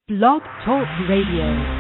Blog Talk Radio.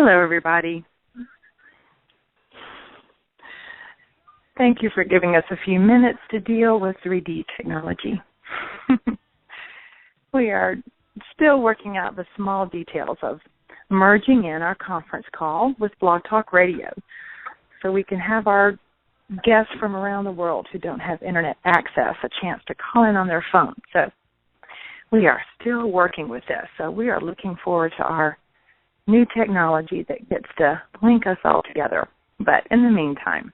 Hello, everybody. Thank you for giving us a few minutes to deal with 3D technology. We are still working out the small details of merging in our conference call with Blog Talk Radio. so we can have our guests from around the world who don't have internet access a chance to call in on their phone. So we are still working with this. So we are looking forward to our new technology that gets to link us all together. But in the meantime,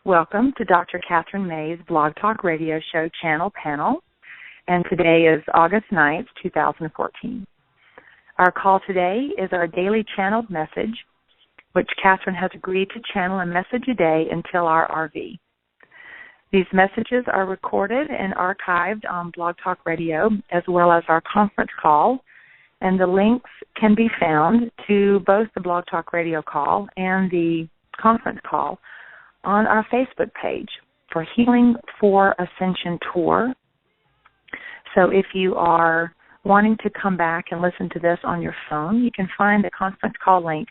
welcome to Dr. Kathryn May's Blog Talk Radio Show channel panel. And today is August 9th, 2014. Our call today is our daily channeled message, which Kathryn has agreed to channel a message a day until our RV. These messages are recorded and archived on Blog Talk Radio, as well as our conference call, and the links can be found to both the Blog Talk Radio call and the conference call on our Facebook page for Healing for Ascension Tour. So if you are wanting to come back and listen to this on your phone, you can find the conference call link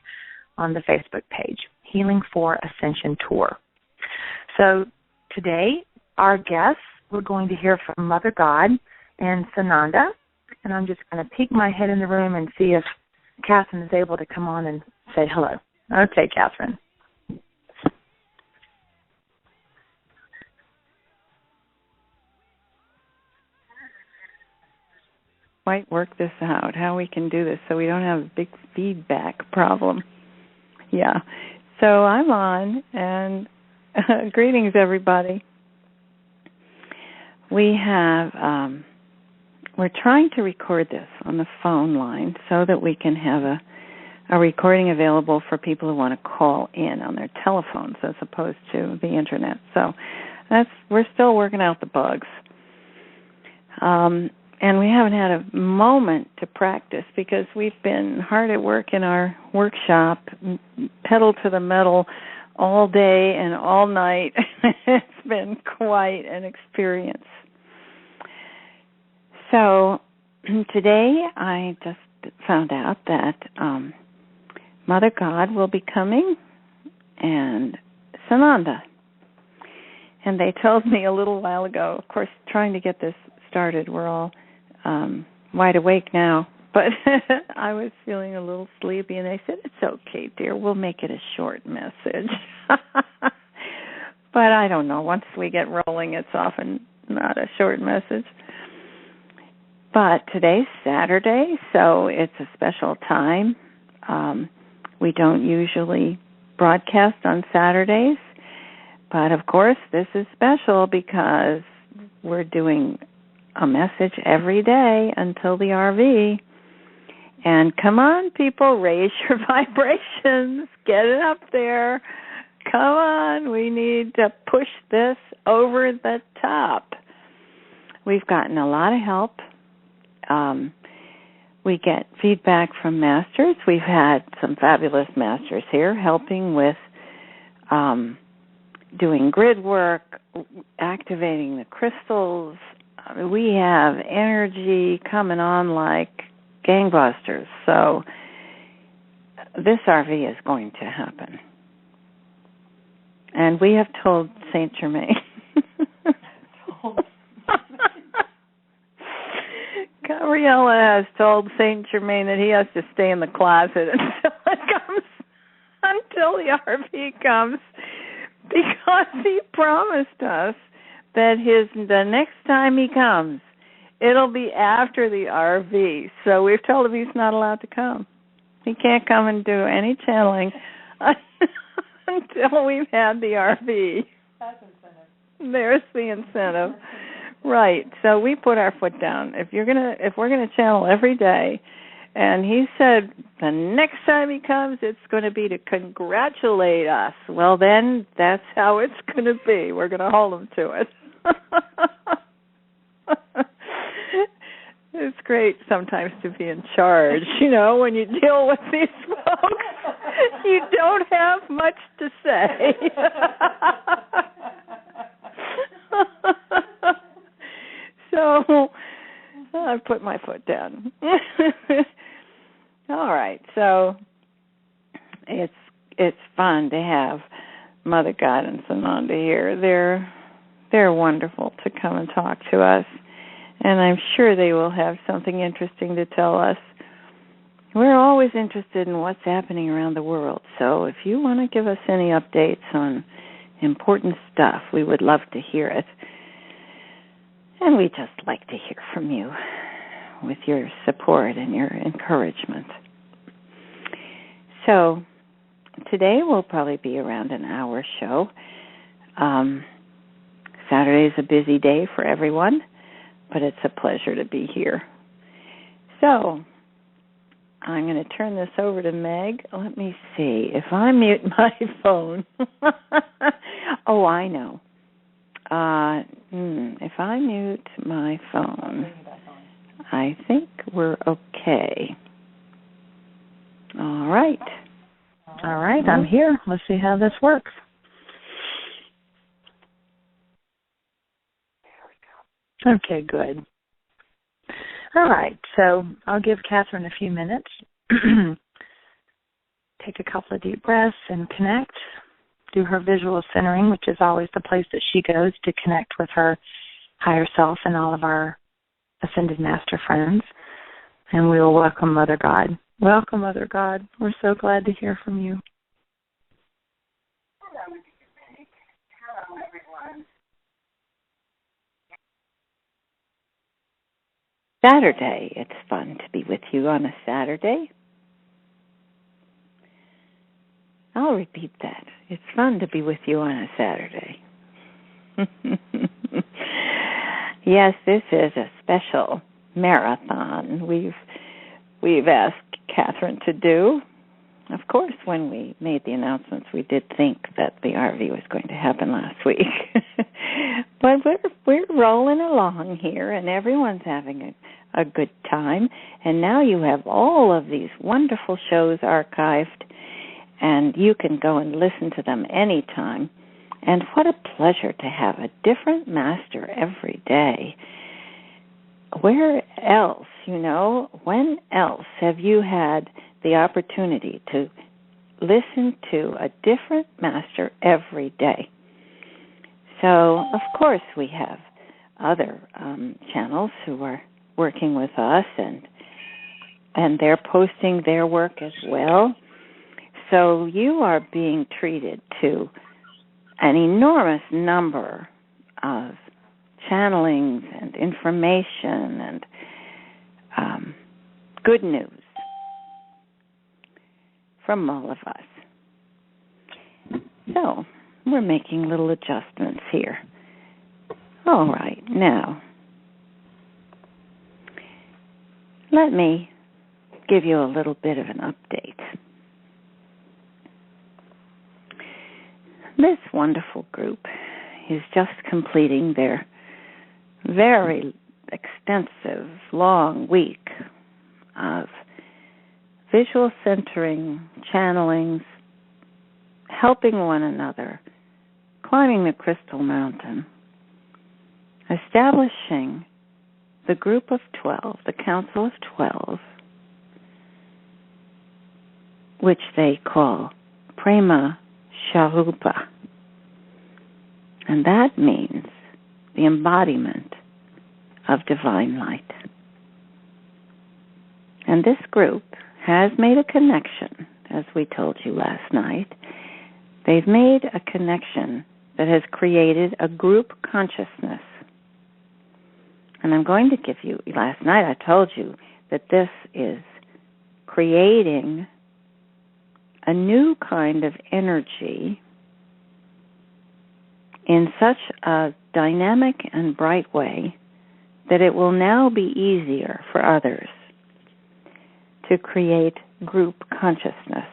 on the Facebook page, Healing for Ascension Tour. So today, our guests, we're going to hear from Mother God and Sananda, and I'm just going to peek my head in the room and see if Kathryn is able to come on and say hello. Okay, Kathryn. Might work this out, how we can do this so we don't have a big feedback problem. Yeah. So I'm on, and greetings, everybody. We have, we're trying to record this on the phone line so that we can have a recording available for people who want to call in on their telephones as opposed to the Internet. So we're still working out the bugs. And we haven't had a moment to practice because we've been hard at work in our workshop, pedal to the metal all day and all night. It's been quite an experience. So today I just found out that Mother God will be coming and Sananda. And they told me a little while ago, of course, trying to get this started, we're all wide awake now, but I was feeling a little sleepy, and they said, it's okay, dear, we'll make it a short message. But I don't know, once we get rolling, it's often not a short message. But today's Saturday, so it's a special time. We don't usually broadcast on Saturdays, but of course this is special because we're doing a message every day until the RV. And come on, people, raise your vibrations. Get it up there. Come on, we need to push this over the top. We've gotten a lot of help. We get feedback from masters. We've had some fabulous masters here helping with doing grid work, activating the crystals. We have energy coming on like gangbusters. So this RV is going to happen. And we have told Saint Germain. Gabriella has told Saint Germain that he has to stay in the closet until the RV comes, because he promised us that the next time he comes, it'll be after the RV. So we've told him he's not allowed to come. He can't come and do any channeling until we've had the RV. That's incentive. There's the incentive. Right. So we put our foot down. If we're gonna channel every day, and he said the next time he comes, it's going to be to congratulate us. Well, then that's how it's going to be. We're going to hold him to it. It's great sometimes to be in charge. You know, when you deal with these folks, you don't have much to say. So I put my foot down. All right, so it's fun to have Mother God and Sananda here. They're wonderful to come and talk to us, and I'm sure they will have something interesting to tell us. we're always interested in what's happening around the world. So if you want to give us any updates on important stuff, we would love to hear it. And we just like to hear from you with your support and your encouragement. So today will probably be around an hour show. Saturday is a busy day for everyone, but it's a pleasure to be here. So I'm going to turn this over to Meg. Let me see. If I mute my phone. Oh, I know. If I mute my phone, I think we're okay. All right. All right, I'm here. Let's see how this works. Okay, good. All right, so I'll give Kathryn a few minutes. Take a couple of deep breaths and connect. Do her visual centering, which is always the place that she goes to connect with her higher self and all of our Ascended Master friends. And we will welcome Mother God. Welcome, Mother God. We're so glad to hear from you. Hello, everyone. Saturday. It's fun to be with you on a Saturday. I'll repeat that. It's fun to be with you on a Saturday. Yes, this is a special marathon we've asked Kathryn to do. Of course, when we made the announcements, we did think that the RV was going to happen last week. But we're rolling along here, and everyone's having a good time. And now you have all of these wonderful shows archived, and you can go and listen to them anytime. And what a pleasure to have a different master every day. Where else, when else have you had the opportunity to listen to a different master every day? So, of course, we have other channels who are working with us, and they're posting their work as well. So you are being treated to an enormous number of channelings and information and good news from all of us. So we're making little adjustments here. All right, now let me give you a little bit of an update. This wonderful group is just completing their very extensive, long week of visual centering, channelings, helping one another, climbing the Crystal Mountain, establishing the group of 12, the Council of 12, which they call Prema Sharupa. And that means the embodiment of divine light. And this group has made a connection, as we told you last night. They've made a connection that has created a group consciousness. And I'm going to give you, last night I told you that this is creating a new kind of energy in such a dynamic and bright way that it will now be easier for others to create group consciousness.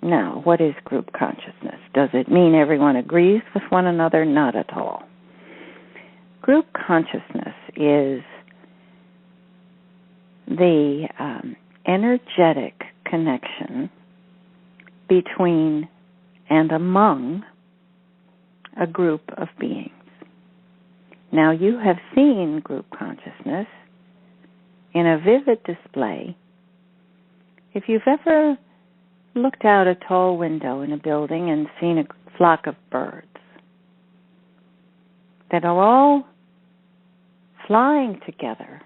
Now, what is group consciousness? Does it mean everyone agrees with one another? Not at all. Group consciousness is the energetic connection between and among a group of beings. Now, you have seen group consciousness in a vivid display. If you've ever looked out a tall window in a building and seen a flock of birds that are all flying together,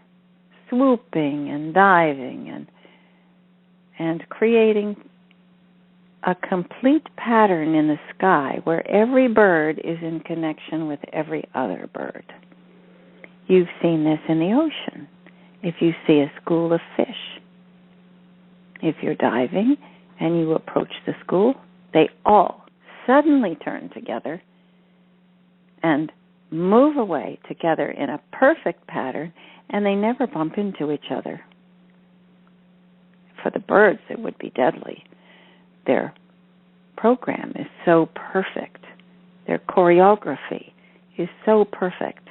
swooping and diving and and creating a complete pattern in the sky where every bird is in connection with every other bird. You've seen this in the ocean. If you see a school of fish, if you're diving and you approach the school, they all suddenly turn together and move away together in a perfect pattern, and they never bump into each other. For the birds, it would be deadly. Their program is so perfect. Their choreography is so perfect.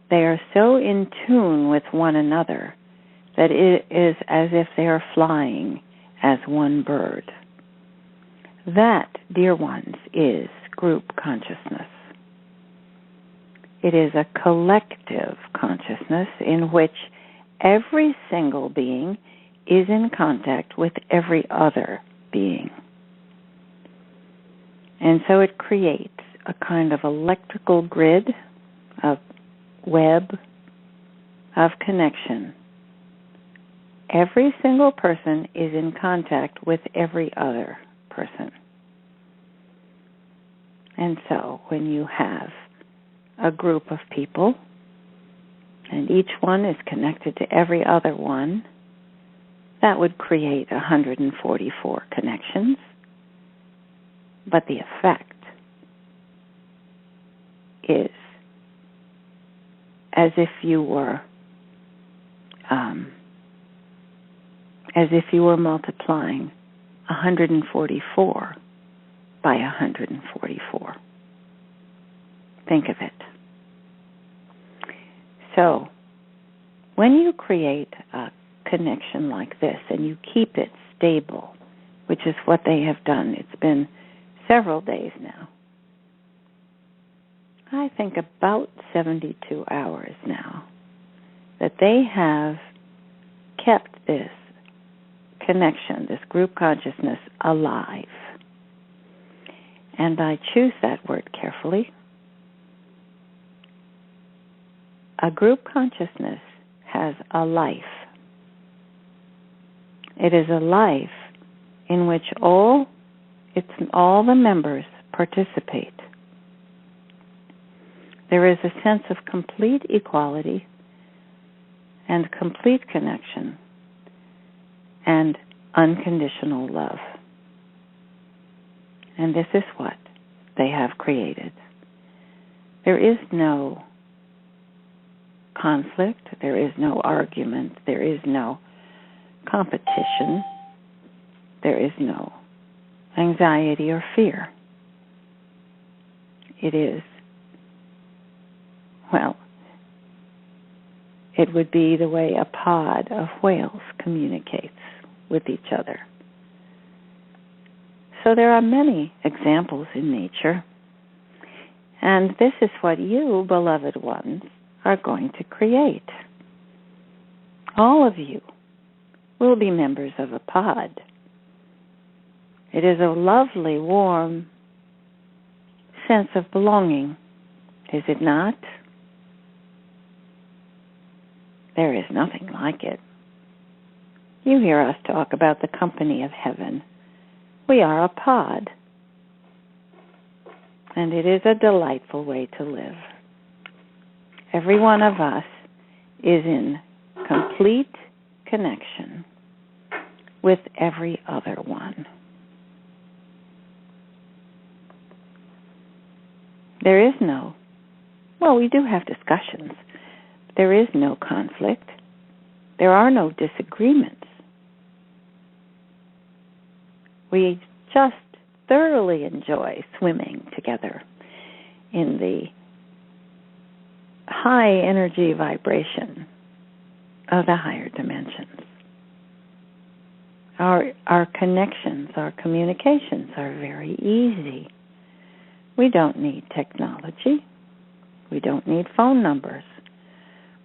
They are so in tune with one another that it is as if they are flying as one bird. That, dear ones, is group consciousness. It is a collective consciousness in which every single being is in contact with every other being. And so it creates a kind of electrical grid, a web of connection. Every single person is in contact with every other person. And so when you have a group of people, and each one is connected to every other one, that would create 144 connections. But the effect is as if you were multiplying 144 by 144. Think of it. So, when you create a connection like this and you keep it stable, which is what they have done, it's been several days now. I think about 72 hours now that they have kept this connection, this group consciousness, alive. And I choose that word carefully. A group consciousness has a life. It is a life in which all the members participate. There is a sense of complete equality and complete connection and unconditional love. And this is what they have created. There is no conflict, there is no argument, there is no competition, there is no anxiety or fear. It is, well, it would be the way a pod of whales communicates with each other. So there are many examples in nature, and this is what you, beloved ones, are going to create. All of you will be members of a pod. It is a lovely, warm sense of belonging, is it not? There is nothing like it. You hear us talk about the company of heaven. We are a pod, and it is a delightful way to live. Every one of us is in complete connection with every other one. There is no, well, we do have discussions. There is no conflict. There are no disagreements. We just thoroughly enjoy swimming together in the high energy vibration of the higher dimensions. Our connections, our communications are very easy. We don't need technology. We don't need phone numbers.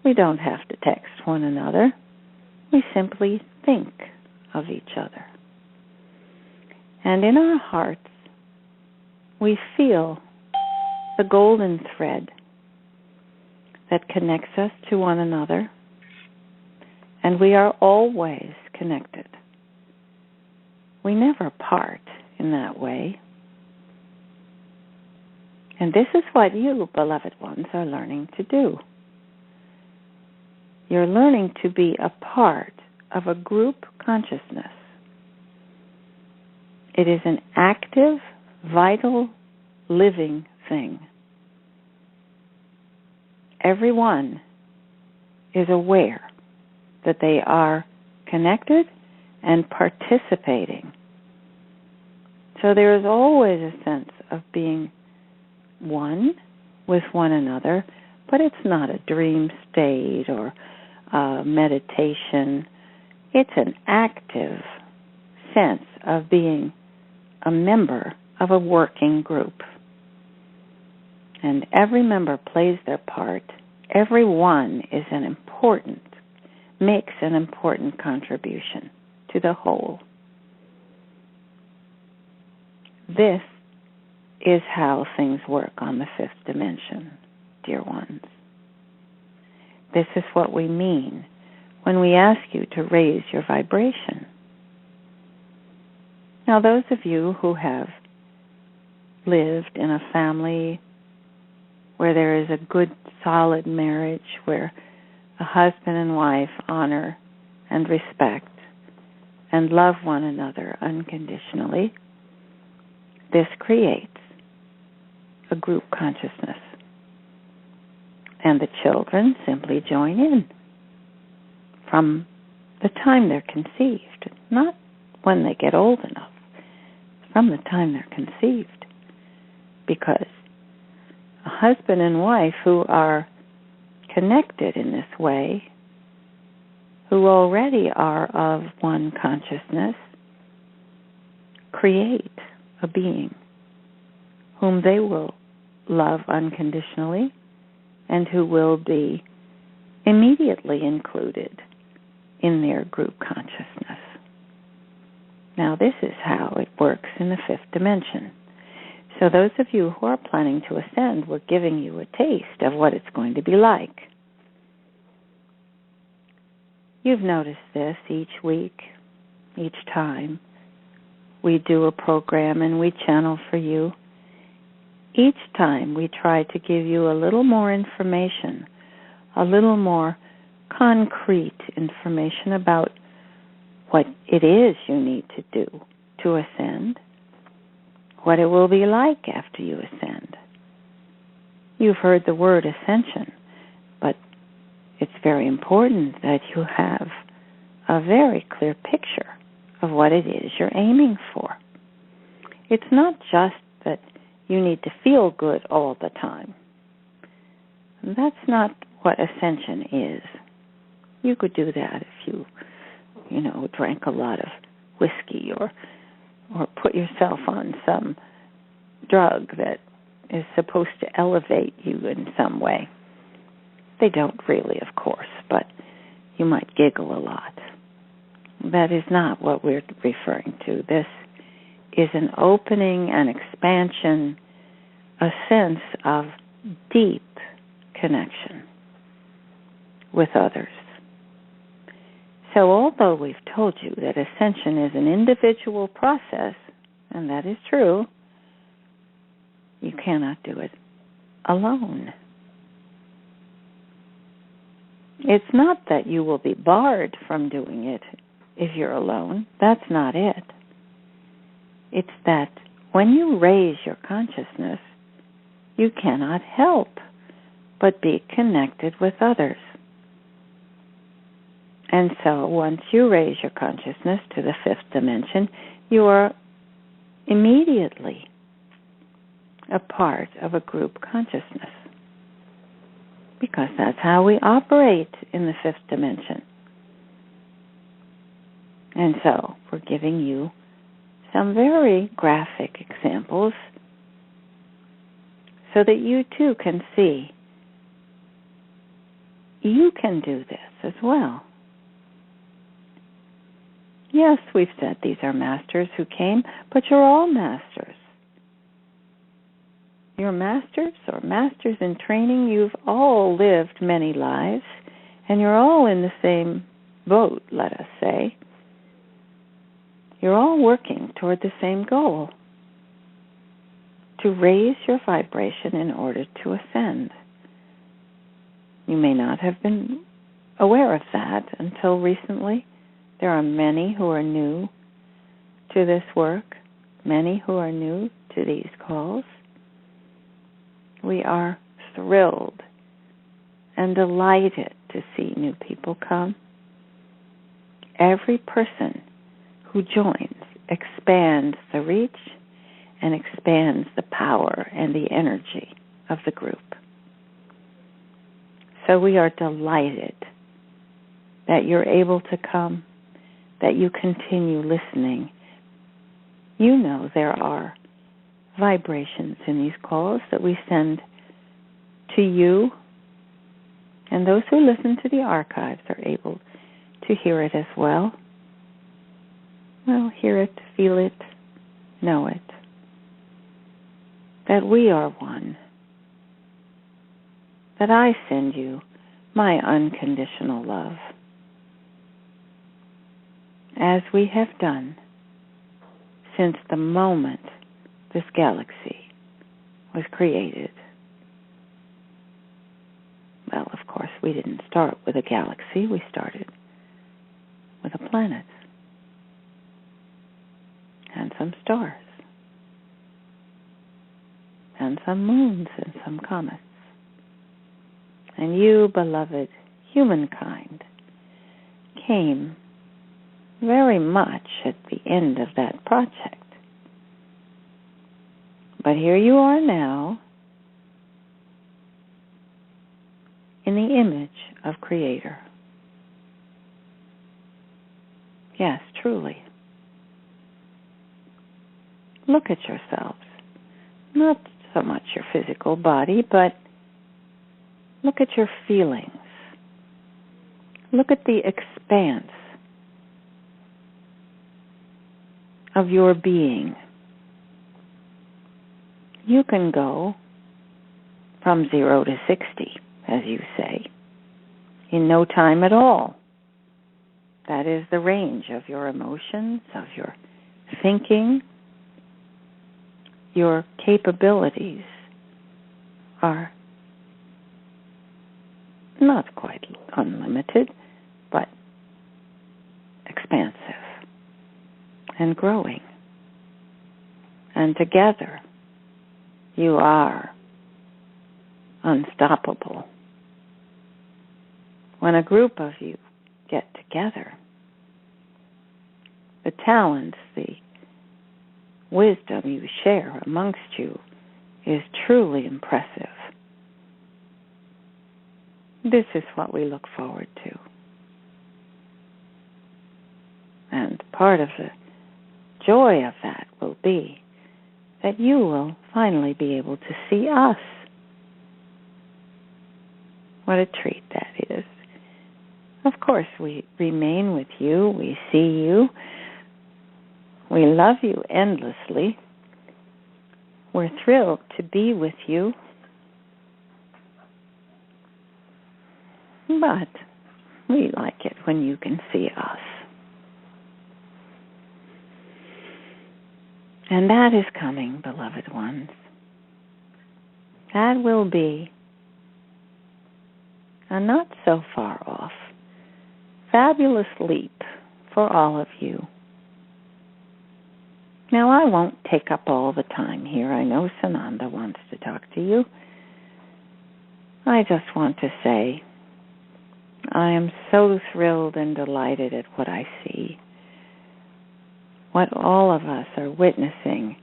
We don't have to text one another. We simply think of each other. And in our hearts, we feel the golden thread that connects us to one another, and we are always connected We never part in that way. And this is what you, beloved ones, are learning to do. You're learning to be a part of a group consciousness. It is an active, vital, living thing. Everyone is aware that they are connected and participating. So there is always a sense of being one with one another, but it's not a dream state or meditation. It's an active sense of being a member of a working group. And every member plays their part. Everyone makes an important contribution to the whole. This is how things work on the fifth dimension, dear ones. This is what we mean when we ask you to raise your vibration. Now, those of you who have lived in a family where there is a good, solid marriage, where a husband and wife honor and respect and love one another unconditionally, this creates a group consciousness. And the children simply join in from the time they're conceived, not when they get old enough, from the time they're conceived. Because a husband and wife who are connected in this way, who already are of one consciousness, create a being whom they will love unconditionally and who will be immediately included in their group consciousness. Now, this is how it works in the fifth dimension. So those of you who are planning to ascend, we're giving you a taste of what it's going to be like. You've noticed this each week, each time we do a program and we channel for you. Each time we try to give you a little more information, a little more concrete information about what it is you need to do to ascend, what it will be like after you ascend. You've heard the word ascension, but it's very important that you have a very clear picture of what it is you're aiming for. It's not just that you need to feel good all the time. That's not what ascension is. You could do that if you drank a lot of whiskey or put yourself on some drug that is supposed to elevate you in some way. They don't really, of course, but you might giggle a lot. That is not what we're referring to. This is an opening, an expansion, a sense of deep connection with others. So although we've told you that ascension is an individual process, and that is true, you cannot do it alone. It's not that you will be barred from doing it if you're alone. That's not it. It's that when you raise your consciousness, you cannot help but be connected with others. And so once you raise your consciousness to the fifth dimension, you are immediately a part of a group consciousness. Because that's how we operate in the fifth dimension. And so we're giving you some very graphic examples so that you too can see you can do this as well. Yes, we've said these are masters who came, but you're all masters. You're masters or masters in training. You've all lived many lives, and you're all in the same boat, let us say. you're all working toward the same goal, to raise your vibration in order to ascend. You may not have been aware of that until recently. There are many who are new to this work, many who are new to these calls. We are thrilled and delighted to see new people come. Every person who joins expands the reach and expands the power and the energy of the group. So we are delighted that you're able to come, that you continue listening. You know there are vibrations in these calls that we send to you, and those who listen to the archives are able to hear it as well. Well, hear it, feel it, know it. That we are one. That I send you my unconditional love, as we have done since the moment this galaxy was created. Well, of course, we didn't start with a galaxy. We started with a planet and some stars and some moons and some comets. And you, beloved humankind, came very much at the end of that project. But here you are now, in the image of Creator. Yes, truly. Look at yourselves. Not so much your physical body, but look at your feelings. Look at the expanse of your being. You can go from 0 to 60, as you say, in no time at all. That is the range of your emotions, of your thinking. Your capabilities are not quite unlimited, but expansive and growing. And together, you are unstoppable. When a group of you get together, the talents, the wisdom you share amongst you is truly impressive. This is what we look forward to. And part of the joy of that will be that you will finally be able to see us. What a treat that is. Of course, we remain with you. We see you. We love you endlessly. We're thrilled to be with you. But we like it when you can see us. And that is coming, beloved ones. That will be a not so far off, fabulous leap for all of you. Now, I won't take up all the time here. I know Sananda wants to talk to you. I just want to say I am so thrilled and delighted at what I see, what all of us are witnessing.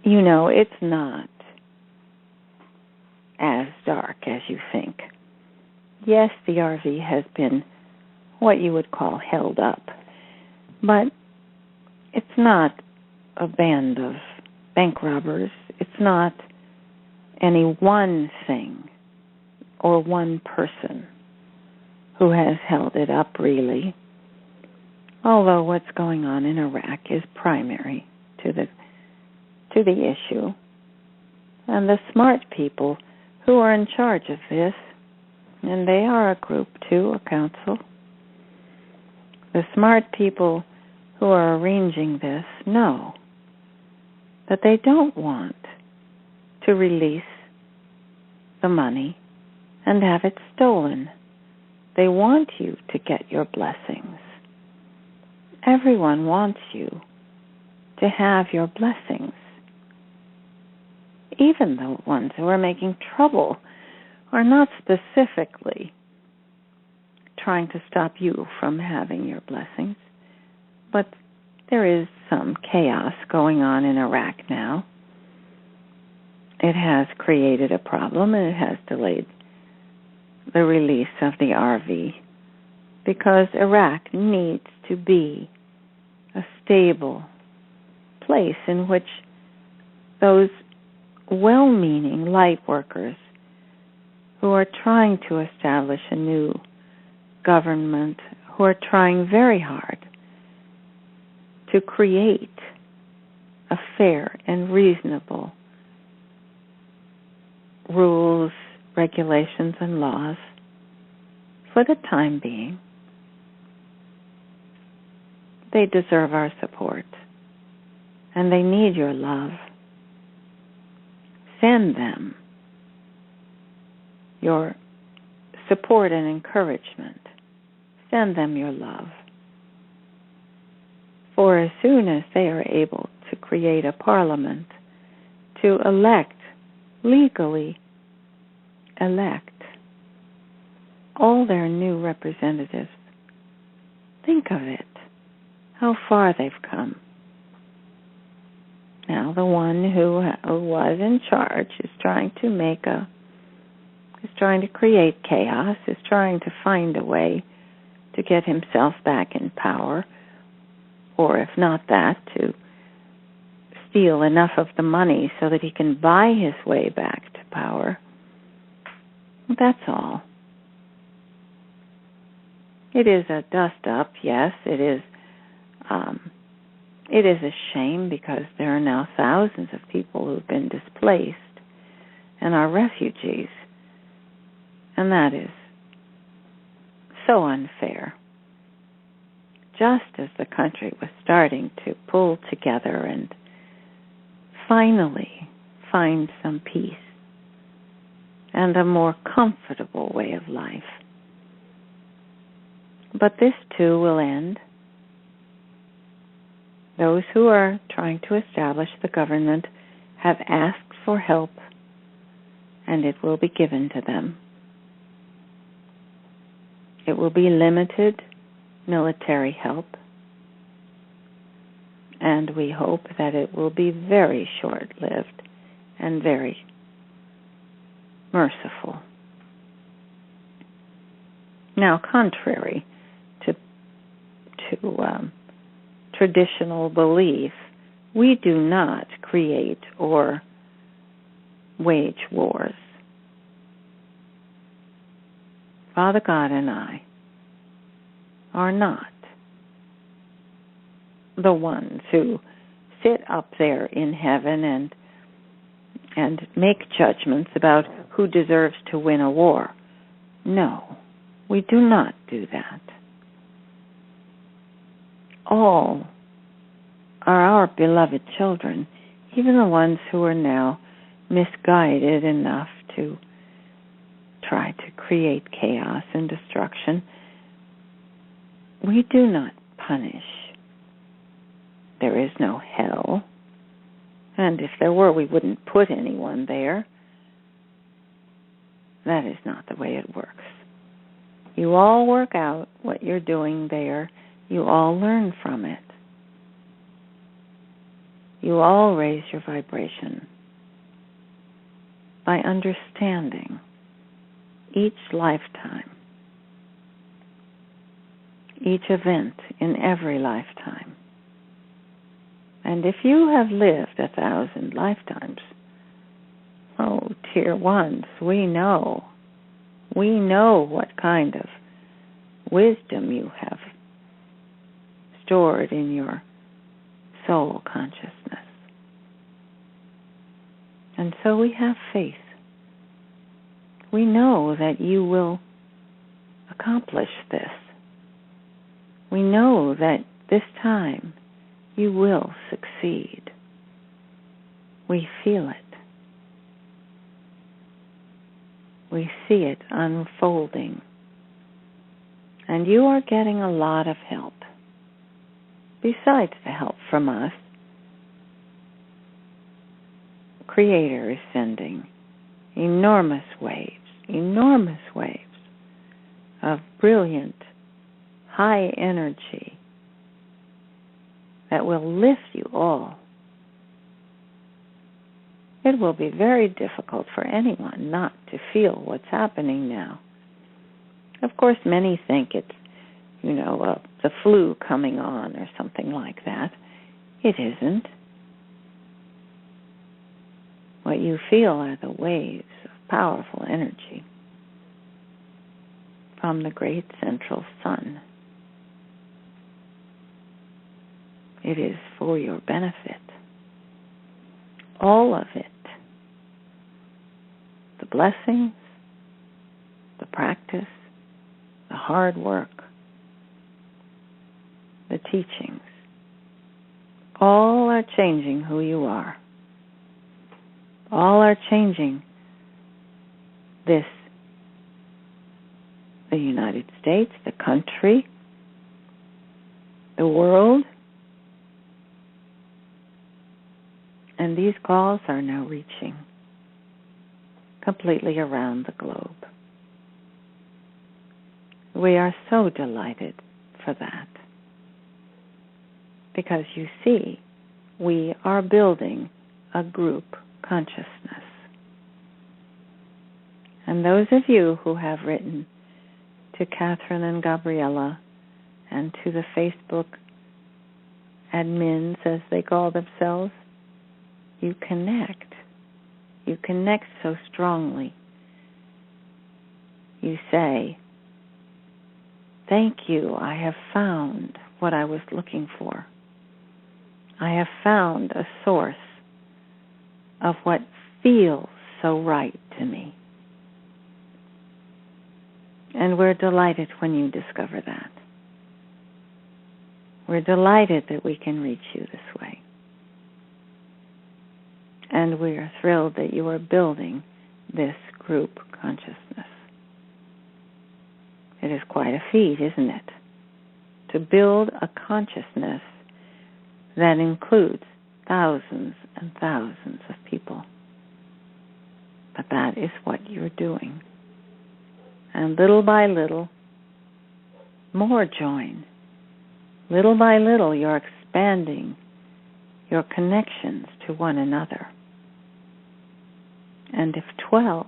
You know, it's not as dark as you think. Yes, the RV has been what you would call held up, but it's not a band of bank robbers. It's not any one thing or one person who has held it up, really. Although what's going on in Iraq is primary to the issue. And the smart people who are in charge of this, and they are a group too, a council, The smart people who are arranging this know that they don't want to release the money and have it stolen. They want you to get your blessings. Everyone wants you to have your blessings. Even the ones who are making trouble are not specifically trying to stop you from having your blessings. But there is some chaos going on in Iraq now. It has created a problem, and it has delayed the release of the RV because Iraq needs to be a stable place in which those well-meaning light workers who are trying to establish a new government, who are trying very hard to create a fair and reasonable rules, regulations, and laws for the time being. They deserve our support, and they need your love. Send them your support and encouragement. Send them your love. For as soon as they are able to create a parliament, to legally elect all their new representatives, think of it, how far they've come. Now the one who was in charge is trying to create chaos, is trying to find a way to get himself back in power, or if not that, to steal enough of the money so that he can buy his way back to power. That's all. It is a dust-up, yes. It is a shame because there are now thousands of people who've been displaced and are refugees. And that is so unfair. Just as the country was starting to pull together and finally find some peace and a more comfortable way of life. But this too will end. Those who are trying to establish the government have asked for help, and it will be given to them. It will be limited military help, and we hope that it will be very short-lived and very merciful. Now, contrary to traditional belief, we do not create or wage wars. Father God and I are not the ones who sit up there in heaven and make judgments about who deserves to win a war. No, we do not do that. All are our beloved children, even the ones who are now misguided enough to try to create chaos and destruction. We do not punish. There is no hell. And if there were, we wouldn't put anyone there. That is not the way it works. You all work out what you're doing there. You all learn from it. You all raise your vibration by understanding each lifetime, each event in every lifetime. And if you have lived 1,000 lifetimes, oh, tier ones, we know what kind of wisdom you have stored in your soul consciousness. And so we have faith. We know that you will accomplish this. We know that this time you will succeed. We feel it. We see it unfolding. And you are getting a lot of help. Besides the help from us, Creator is sending enormous waves of brilliant, high energy that will lift you all. It will be very difficult for anyone not to feel what's happening now. Of course, many think it's, the flu coming on or something like that. It isn't. What you feel are the waves of powerful energy from the great central sun. It is for your benefit. All of it. The blessings, the practice, the hard work, the teachings, all are changing who you are. All are changing the United States, the country, the world. And these calls are now reaching completely around the globe. We are so delighted for that. Because you see, we are building a group consciousness. And those of you who have written to Kathryn and Gabriella and to the Facebook admins, as they call themselves, you connect. You connect so strongly. You say, thank you, I have found what I was looking for. I have found a source of what feels so right to me. And we're delighted when you discover that. We're delighted that we can reach you this way. And we are thrilled that you are building this group consciousness. It is quite a feat, isn't it? To build a consciousness that includes thousands and thousands of people. But that is what you're doing. And little by little, more join. Little by little, you're expanding your connections to one another. And if 12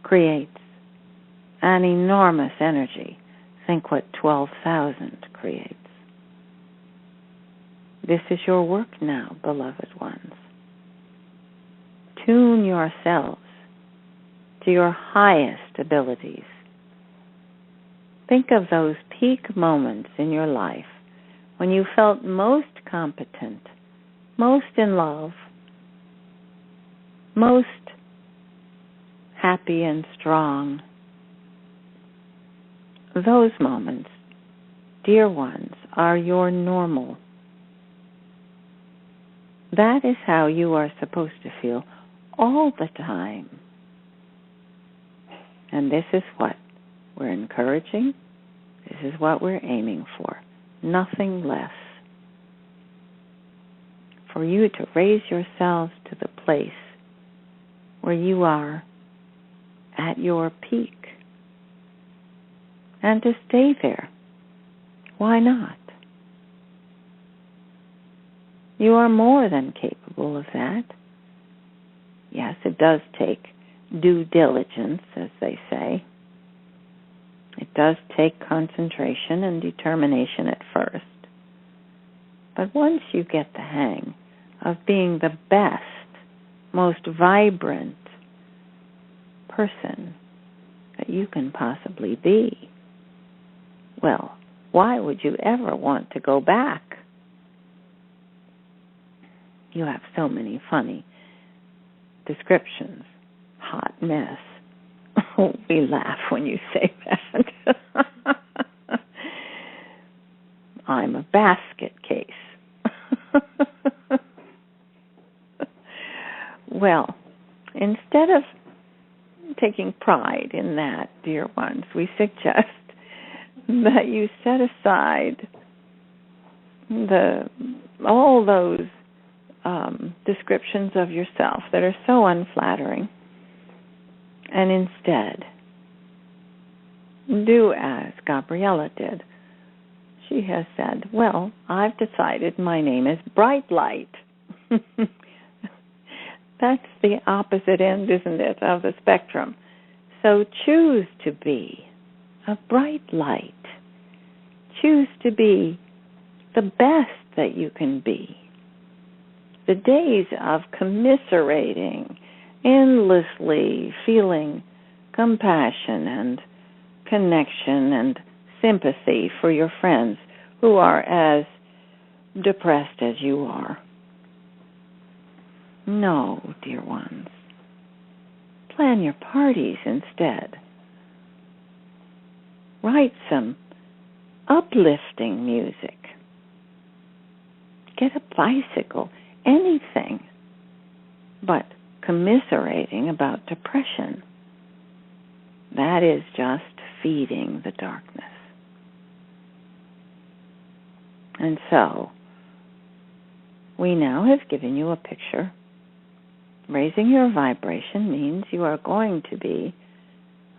creates an enormous energy, think what 12,000 creates. This is your work now, beloved ones. Tune yourselves to your highest abilities. Think of those peak moments in your life when you felt most competent, most in love, most happy and strong. Those moments, dear ones, are your normal. That is how you are supposed to feel all the time. And this is what we're encouraging. This is what we're aiming for. Nothing less. For you to raise yourselves to the place where you are at your peak. And to stay there. Why not? You are more than capable of that. Yes, it does take due diligence, as they say. It does take concentration and determination at first. But once you get the hang of being the best, most vibrant person that you can possibly be, well, why would you ever want to go back? You have so many funny descriptions. Hot mess. Oh, we laugh when you say that. basket case. Well, instead of taking pride in that, dear ones, we suggest that you set aside all those descriptions of yourself that are so unflattering, and instead do as Gabriella did. She has said, well, I've decided my name is Bright Light. That's the opposite end, isn't it, of the spectrum. So choose to be a bright light. Choose to be the best that you can be. The days of commiserating, endlessly feeling compassion and connection and sympathy for your friends who are as depressed as you are. No, dear ones. Plan your parties instead. Write some uplifting music. Get a bicycle, anything but commiserating about depression. That is just feeding the darkness. And so, we now have given you a picture. Raising your vibration means you are going to be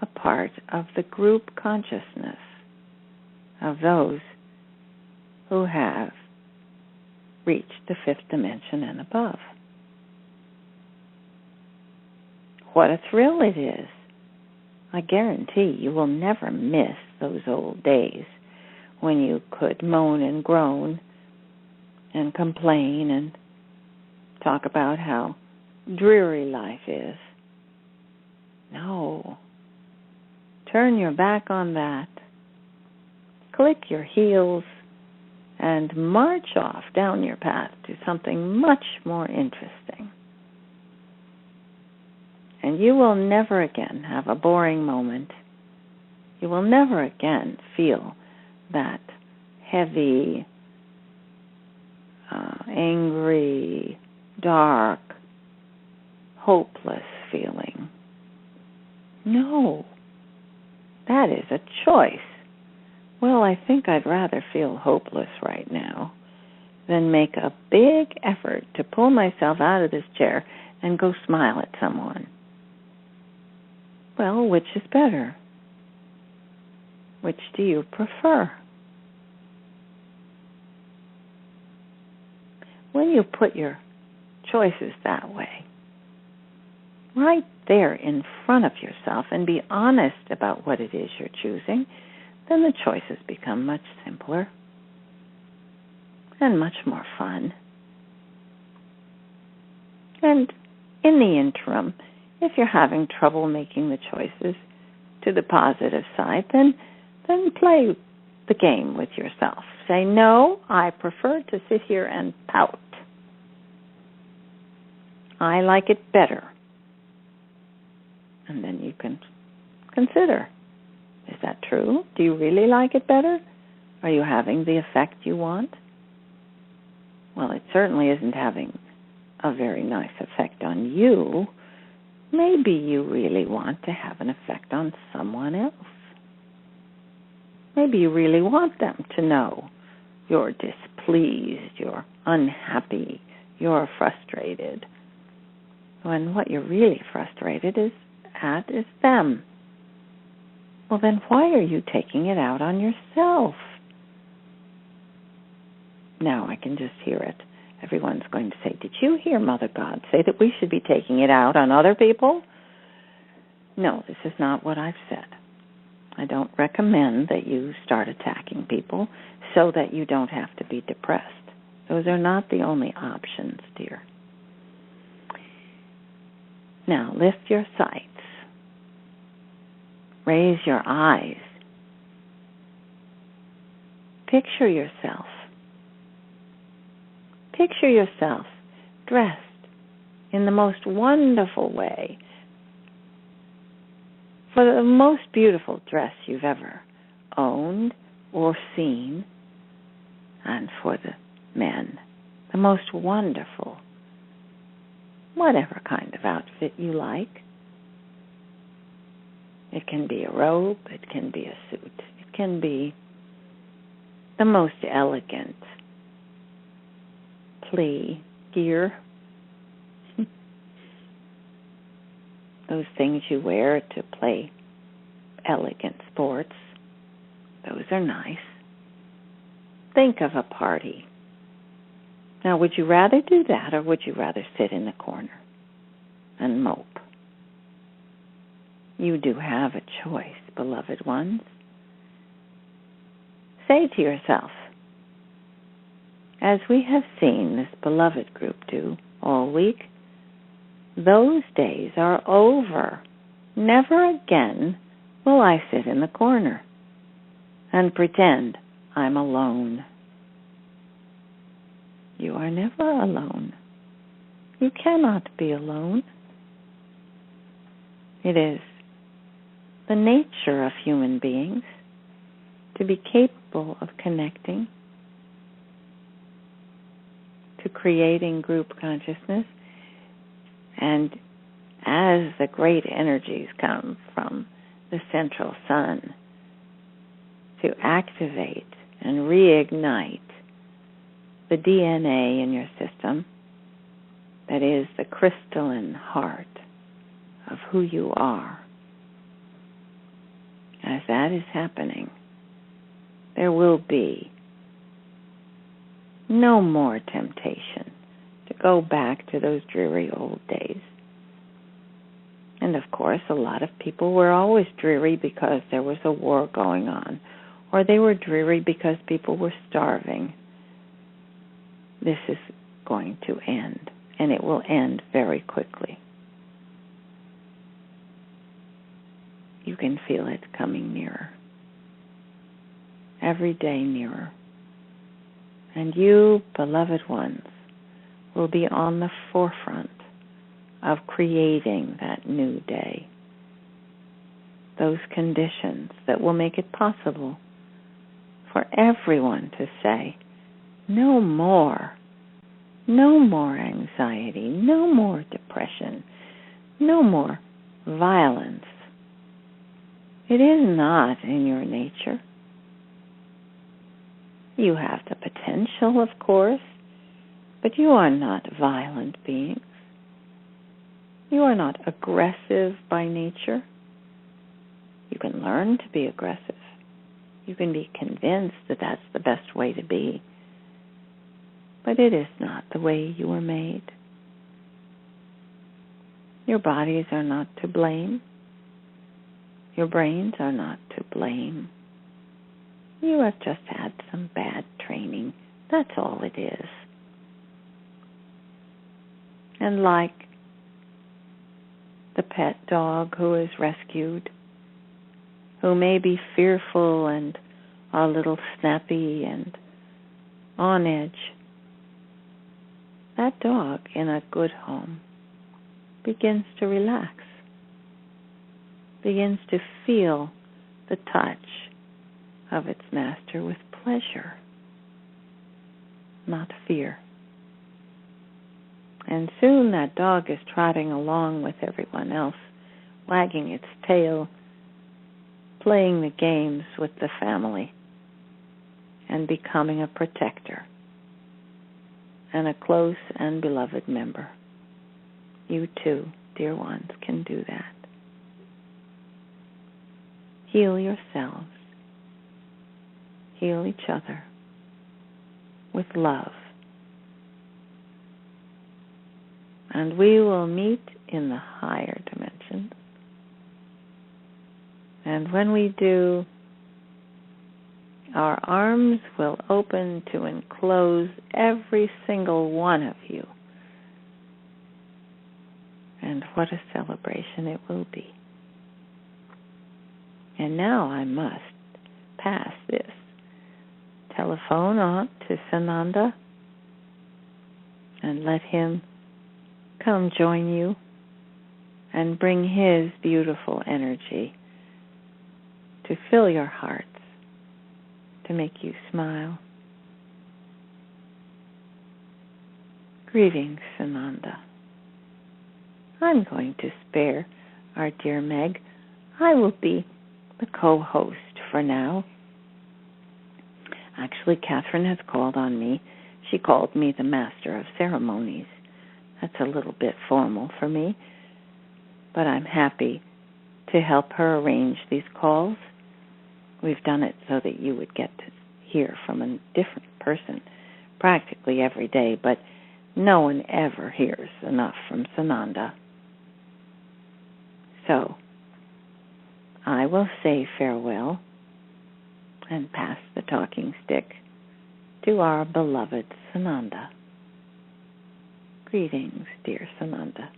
a part of the group consciousness of those who have reached the fifth dimension and above. What a thrill it is. I guarantee you will never miss those old days when you could moan and groan and complain and talk about how dreary life is. No. Turn your back on that. Click your heels and march off down your path to something much more interesting. And you will never again have a boring moment. You will never again feel that heavy, angry, dark, hopeless feeling. No, that is a choice. Well, I think I'd rather feel hopeless right now than make a big effort to pull myself out of this chair and go smile at someone. Well, which is better? Which do you prefer? When you put your choices that way, right there in front of yourself, and be honest about what it is you're choosing, then the choices become much simpler and much more fun. And in the interim, if you're having trouble making the choices to the positive side, then play the game with yourself. Say, no, I prefer to sit here and pout. I like it better. And then you can consider, is that true? Do you really like it better? Are you having the effect you want? Well, it certainly isn't having a very nice effect on you. Maybe you really want to have an effect on someone else. Maybe you really want them to know you're displeased, you're unhappy, you're frustrated. When what you're really frustrated at is them. Well, then why are you taking it out on yourself? Now I can just hear it. Everyone's going to say, did you hear Mother God say that we should be taking it out on other people? No, this is not what I've said. I don't recommend that you start attacking people so that you don't have to be depressed. Those are not the only options, dear. Now, lift your sights. Raise your eyes. Picture yourself. Picture yourself dressed in the most wonderful way, for the most beautiful dress you've ever owned or seen, And for the men, the most wonderful, whatever kind of outfit you like. It can be a robe, it can be a suit, it can be the most elegant plea gear. Those things you wear to play elegant sports, those are nice. Think of a party. Now, would you rather do that, or would you rather sit in the corner and mope? You do have a choice, beloved ones. Say to yourself, as we have seen this beloved group do all week, those days are over. Never again will I sit in the corner and pretend I'm alone. You are never alone. You cannot be alone. It is the nature of human beings to be capable of connecting, to creating group consciousness, and as the great energies come from the central sun to activate and reignite the DNA in your system, that is the crystalline heart of who you are. As that is happening, there will be no more temptation to go back to those dreary old days. And of course, a lot of people were always dreary because there was a war going on, or they were dreary because people were starving. This is going to end, and it will end very quickly. You can feel it coming nearer, every day nearer. And you, beloved ones, will be on the forefront of creating that new day, those conditions that will make it possible for everyone to say, no more anxiety, no more depression, no more violence. It is not in your nature. You have the potential, of course, but you are not violent beings. You are not aggressive by nature. You can learn to be aggressive. You can be convinced that that's the best way to be. But it is not the way you were made. Your bodies are not to blame. Your brains are not to blame. You have just had some bad training. That's all it is. And like the pet dog who is rescued, who may be fearful and a little snappy and on edge, that dog in a good home begins to relax, begins to feel the touch of its master with pleasure, not fear. And soon that dog is trotting along with everyone else, wagging its tail, playing the games with the family, and becoming a protector and a close and beloved member. You too, dear ones, can do that. Heal yourselves. Heal each other with love. And we will meet in the higher dimensions. And when we do, our arms will open to enclose every single one of you. And what a celebration it will be. And now I must pass this telephone on to Sananda and let him come join you and bring his beautiful energy to fill your hearts, to make you smile, Greetings, Sananda. I'm going to spare our dear Meg. I will be the co-host for now. Actually, Kathryn has called on me. She called me the Master of Ceremonies. That's a little bit formal for me, but I'm happy to help her arrange these calls. We've done it so that you would get to hear from a different person practically every day, but no one ever hears enough from Sananda. So, I will say farewell and pass the talking stick to our beloved Sananda. Greetings, dear Sananda.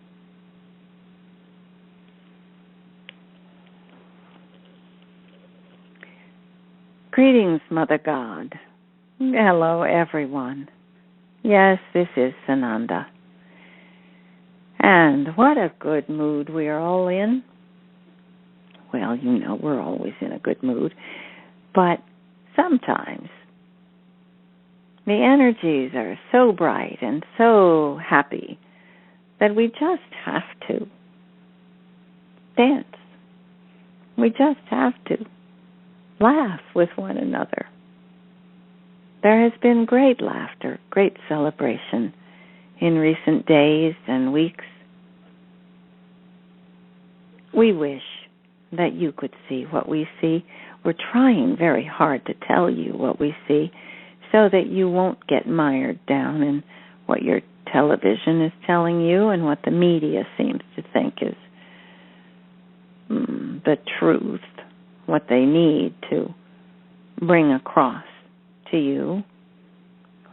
Greetings, Mother God. Hello, everyone. Yes, this is Sananda. And what a good mood we are all in. Well, you know, we're always in a good mood. But sometimes the energies are so bright and so happy that we just have to dance. We just have to laugh with one another. There has been great laughter, great celebration in recent days and weeks. We wish that you could see what we see. We're trying very hard to tell you what we see so that you won't get mired down in what your television is telling you and what the media seems to think is the truth, what they need to bring across to you.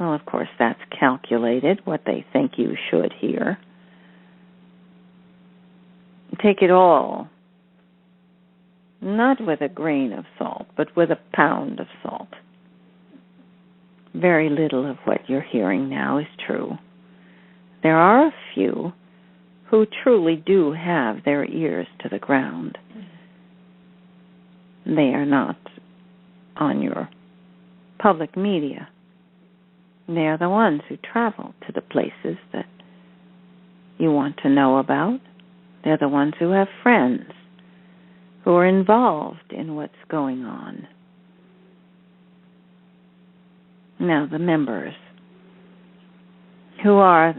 Well, of course, that's calculated, what they think you should hear. Take it all, not with a grain of salt, but with a pound of salt. Very little of what you're hearing now is true. There are a few who truly do have their ears to the ground. They are not on your public media. They are the ones who travel to the places that you want to know about. They're the ones who have friends who are involved in what's going on. Now, the members who are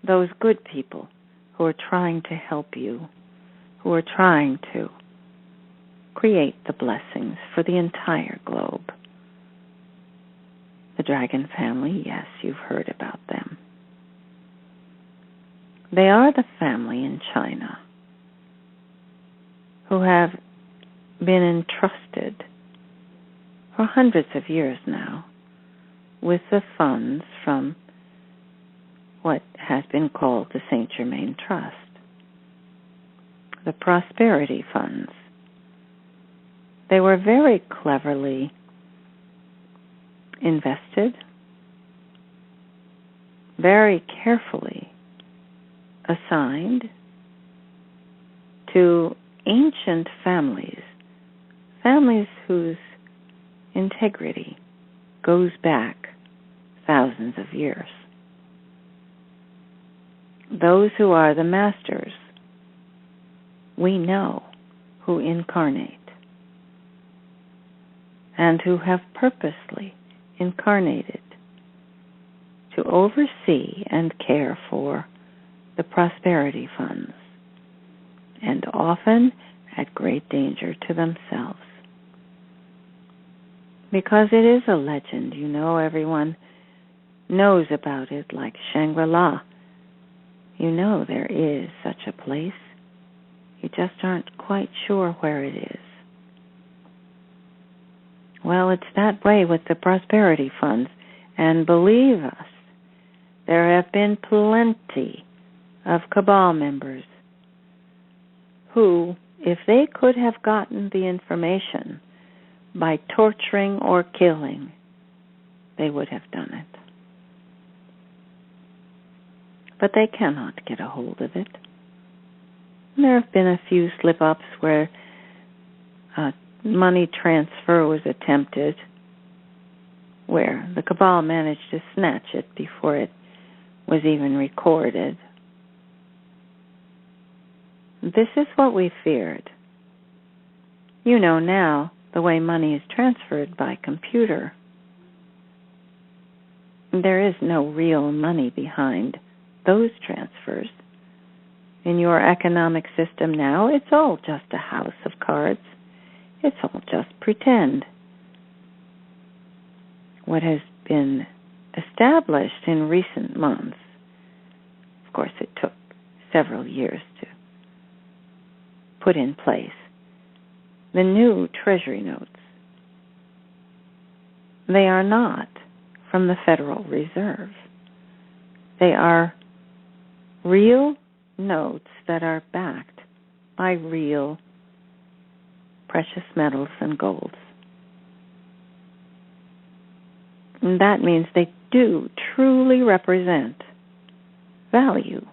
those good people who are trying to help you, who are trying to create the blessings for the entire globe. The Dragon family, yes, you've heard about them. They are the family in China who have been entrusted for hundreds of years now with the funds from what has been called the Saint Germain Trust, the prosperity funds. They were very cleverly invested, very carefully assigned to ancient families, families whose integrity goes back thousands of years. Those who are the masters, we know who incarnate and who have purposely incarnated to oversee and care for the prosperity funds, and often at great danger to themselves. Because it is a legend, you know, everyone knows about it, like Shangri-La. You know there is such a place. You just aren't quite sure where it is. Well, it's that way with the prosperity funds. And believe us, there have been plenty of cabal members who, if they could have gotten the information by torturing or killing, they would have done it. But they cannot get a hold of it. There have been a few slip-ups where money transfer was attempted, where the cabal managed to snatch it before it was even recorded. This is what we feared. You know now the way money is transferred by computer. There is no real money behind those transfers. In your economic system now, it's all just a house of cards. It's all just pretend. What has been established in recent months, of course it took several years to put in place, the new Treasury notes. They are not from the Federal Reserve. They are real notes that are backed by real precious metals and golds. And that means they do truly represent value.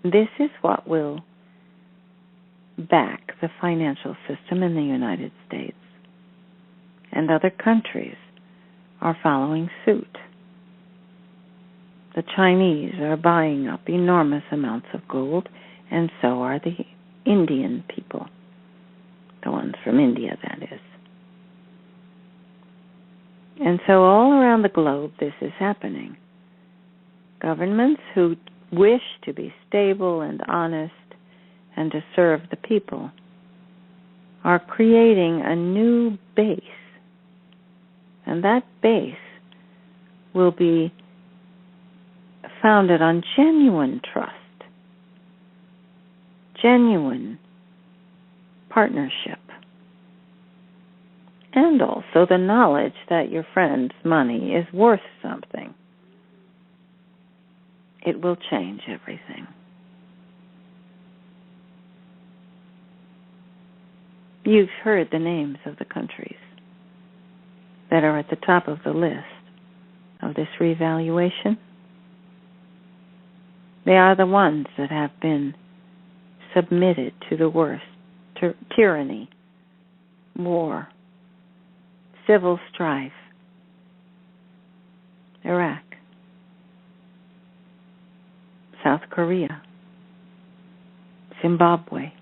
This is what will back the financial system in the United States. And other countries are following suit. The Chinese are buying up enormous amounts of gold, and so are the Indian people. The ones from India, that is. And so all around the globe this is happening. Governments who wish to be stable and honest and to serve the people are creating a new base. And that base will be founded on genuine trust, genuine partnership, and also the knowledge that your friend's money is worth something. It will change everything. You've heard the names of the countries that are at the top of the list of this revaluation. They are the ones that have been submitted to the worst tyranny, war, civil strife. Iraq, South Korea, Zimbabwe,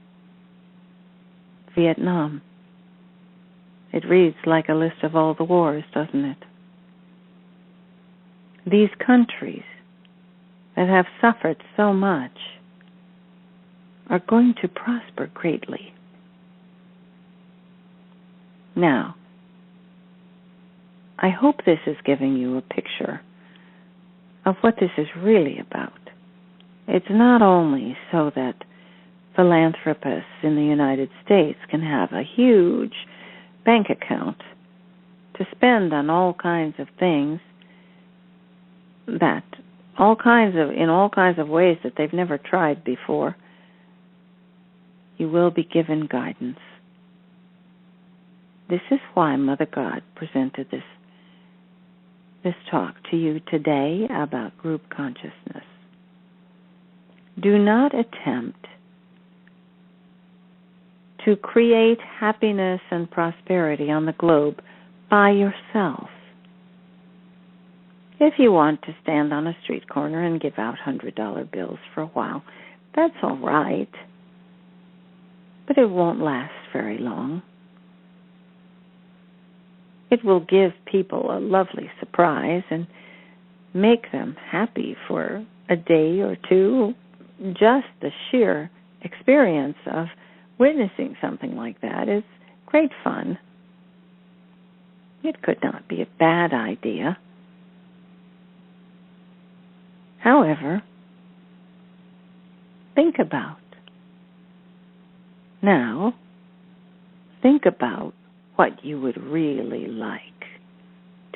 Vietnam. It reads like a list of all the wars, doesn't it? These countries that have suffered so much are going to prosper greatly. Now, I hope this is giving you a picture of what this is really about. It's not only so that philanthropists in the United States can have a huge bank account to spend on all kinds of things in all kinds of ways that they've never tried before. You will be given guidance. This is why Mother God presented this talk to you today about group consciousness. Do not attempt to create happiness and prosperity on the globe by yourself. If you want to stand on a street corner and give out $100 bills for a while, that's all right. But it won't last very long. It will give people a lovely surprise and make them happy for a day or two. Just the sheer experience of witnessing something like that is great fun. It could not be a bad idea. However, think about what you would really like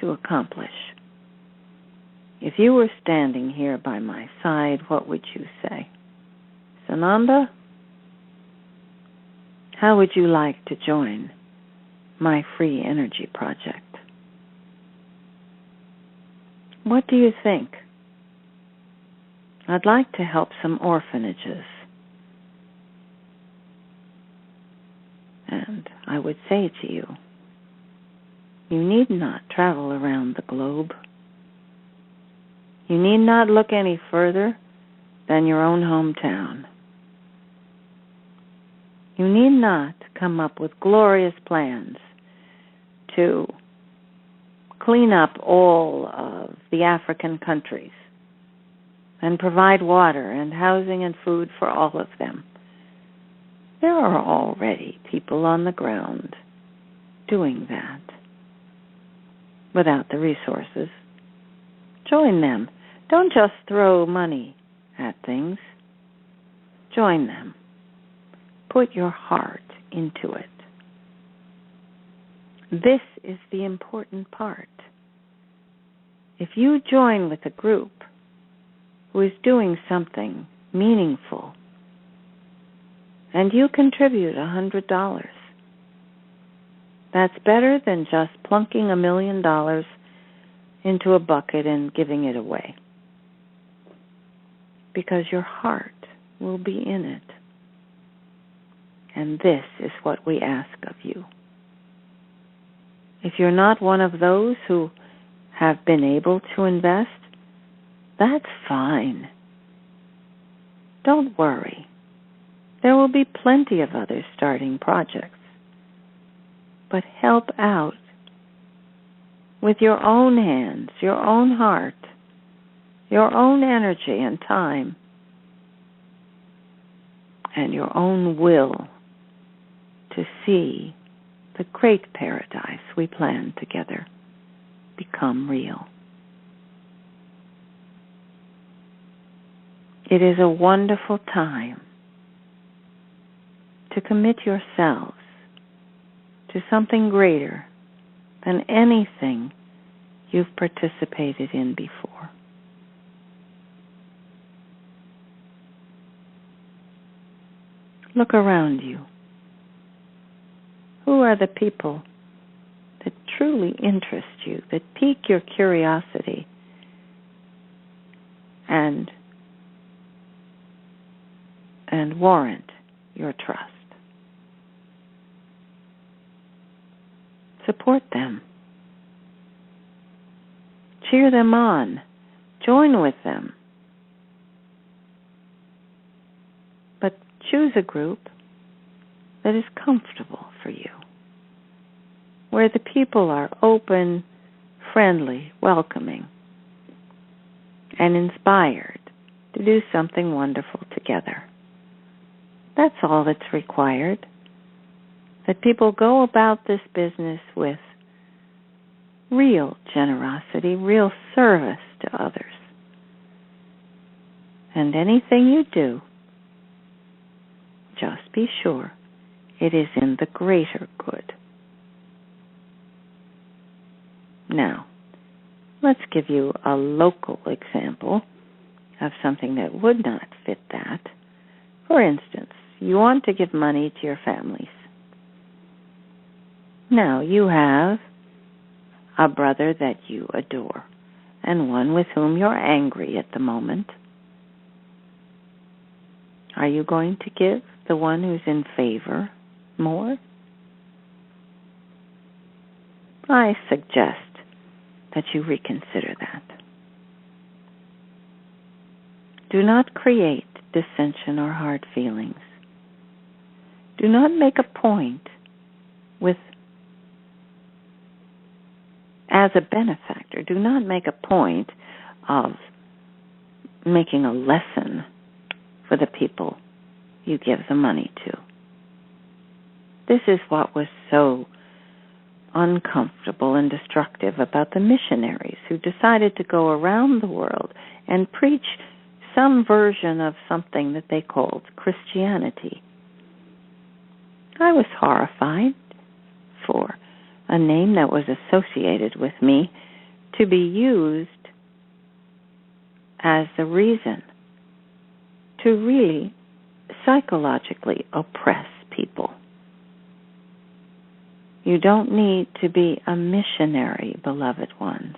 to accomplish. If you were standing here by my side, what would you say? Sananda, how would you like to join my free energy project? What do you think? I'd like to help some orphanages. And I would say to you, you need not travel around the globe. You need not look any further than your own hometown. You need not come up with glorious plans to clean up all of the African countries and provide water and housing and food for all of them. There are already people on the ground doing that without the resources. Join them. Don't just throw money at things. Join them. Put your heart into it. This is the important part. If you join with a group who is doing something meaningful and you contribute $100, that's better than just plunking $1 million into a bucket and giving it away, because your heart will be in it. And this is what we ask of you. If you're not one of those who have been able to invest, that's fine. Don't worry. There will be plenty of others starting projects. But help out with your own hands, your own heart, your own energy and time, and your own will to see the great paradise we plan together become real. It is a wonderful time to commit yourselves to something greater than anything you've participated in before. Look around you. Who are the people that truly interest you, that pique your curiosity and warrant your trust? Support them. Cheer them on. Join with them. But choose a group that is comfortable for you, where the people are open, friendly, welcoming, and inspired to do something wonderful together. That's all that's required. That people go about this business with real generosity, real service to others. And anything you do, just be sure it is in the greater good. Now, let's give you a local example of something that would not fit that. For instance, you want to give money to your families. Now, you have a brother that you adore and one with whom you're angry at the moment. Are you going to give the one who's in favor more? I suggest that you reconsider that. Do not create dissension or hard feelings. Do not make a point as a benefactor, do not make a point of making a lesson for the people you give the money to. This is what was so uncomfortable and destructive about the missionaries who decided to go around the world and preach some version of something that they called Christianity. I was horrified for a name that was associated with me to be used as the reason to really psychologically oppress people. You don't need to be a missionary, beloved ones,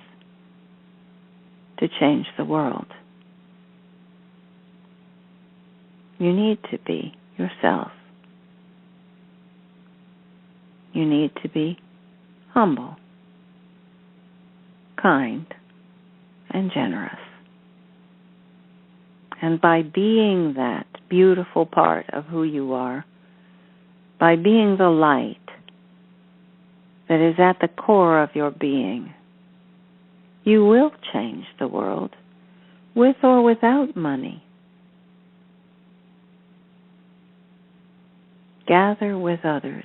to change the world. You need to be yourself. You need to be humble, kind, and generous. And by being that beautiful part of who you are, by being the light that is at the core of your being, you will change the world, with or without money. Gather with others.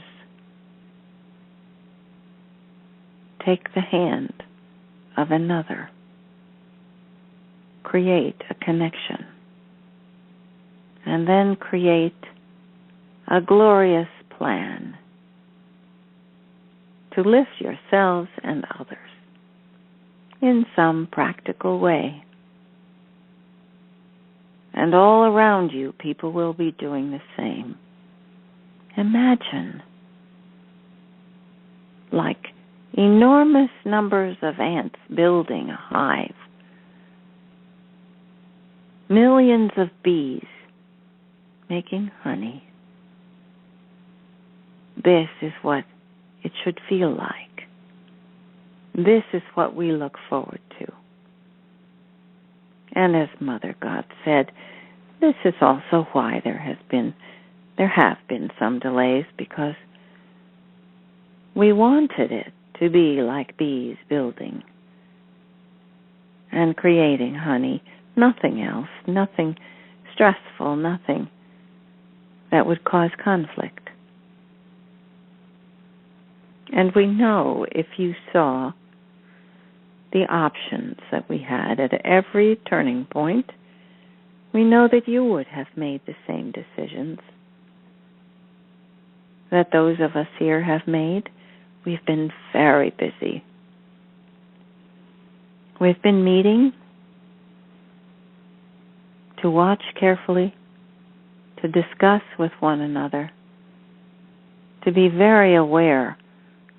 Take the hand of another. Create a connection. And then create a glorious plan to lift yourselves and others in some practical way. And all around you, people will be doing the same. Imagine, like enormous numbers of ants building a hive, millions of bees making honey. This is what it should feel like. This is what we look forward to. And as Mother God said, this is also why there have been some delays, because we wanted it to be like bees building and creating honey, nothing else, nothing stressful, nothing that would cause conflict. And we know, if you saw the options that we had at every turning point, we know that you would have made the same decisions that those of us here have made. We've been very busy. We've been meeting to watch carefully, to discuss with one another, to be very aware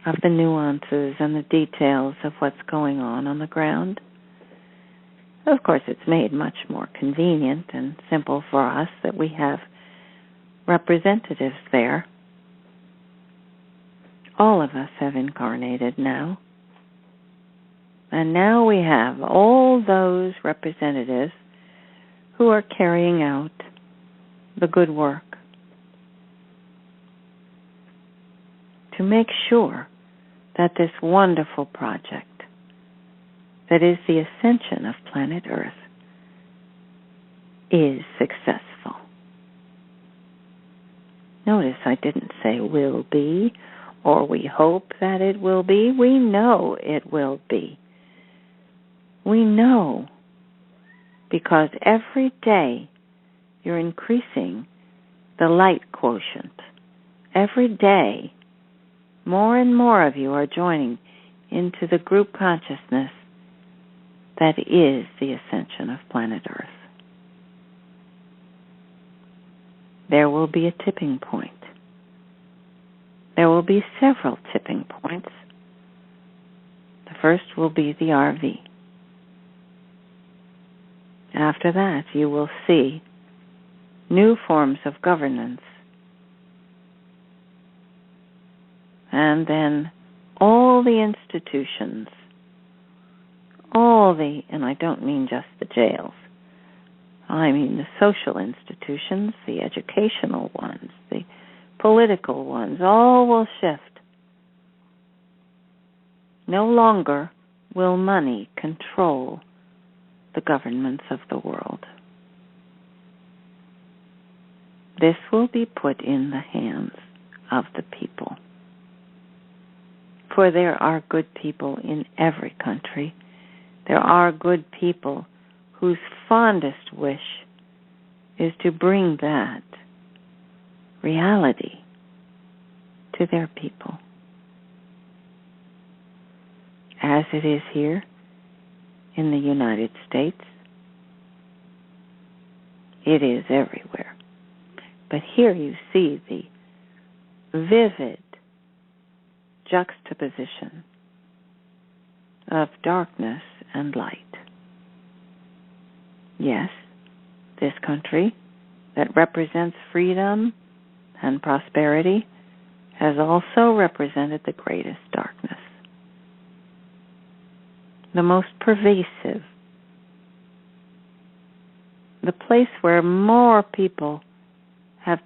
of the nuances and the details of what's going on the ground. Of course, it's made much more convenient and simple for us that we have representatives there. All of us have incarnated now. And now we have all those representatives who are carrying out the good work to make sure that this wonderful project that is the ascension of planet Earth is successful. Notice I didn't say will be, or we hope that it will be. We know it will be. We know, because every day you're increasing the light quotient. Every day, more and more of you are joining into the group consciousness that is the ascension of planet Earth. There will be a tipping point. There will be several tipping points. The first will be the RV. After that, you will see new forms of governance. And then all the institutions, and I don't mean just the jails, I mean the social institutions, the educational ones, the political ones, all will shift. No longer will money control the governments of the world. This will be put in the hands of the people. For there are good people in every country. There are good people whose fondest wish is to bring that reality to their people. As it is here in the United States, it is everywhere. But here you see the vivid juxtaposition of darkness and light. Yes, this country that represents freedom and prosperity has also represented the greatest darkness, the most pervasive, the place where more people have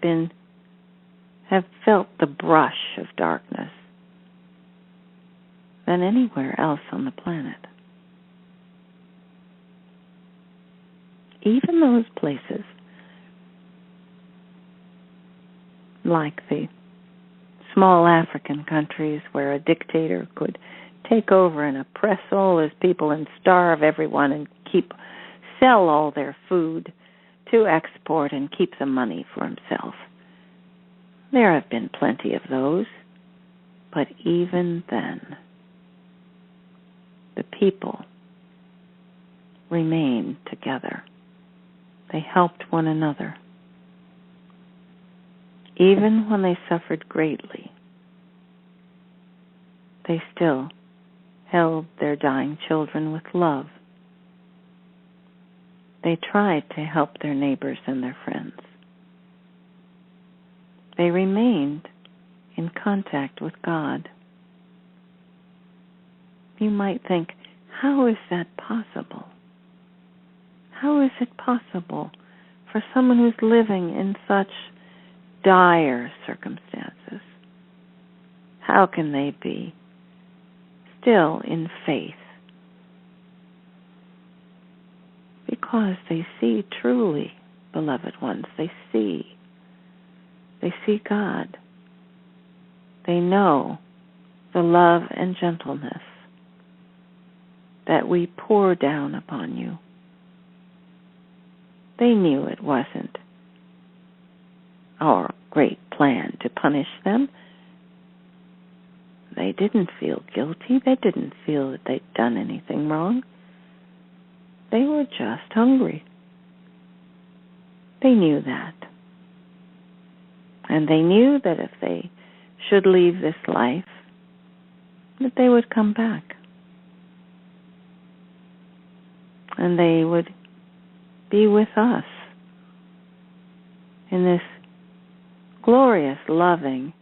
felt the brush of darkness than anywhere else on the planet. Even those places, like the small African countries where a dictator could take over and oppress all his people and starve everyone and sell all their food to export and keep the money for himself. There have been plenty of those, but even then, the people remained together. They helped one another. Even when they suffered greatly, they still held their dying children with love. They tried to help their neighbors and their friends. They remained in contact with God. You might think, how is that possible? How is it possible for someone who's living in such dire circumstances? How can they be still in faith? Because they see truly, beloved ones, they see God. They know the love and gentleness that we pour down upon you. They knew it wasn't our great plan to punish them. They didn't feel guilty. They didn't feel that they'd done anything wrong. They were just hungry. They knew that. And they knew that if they should leave this life, that they would come back. And they would be with us in this glorious, loving,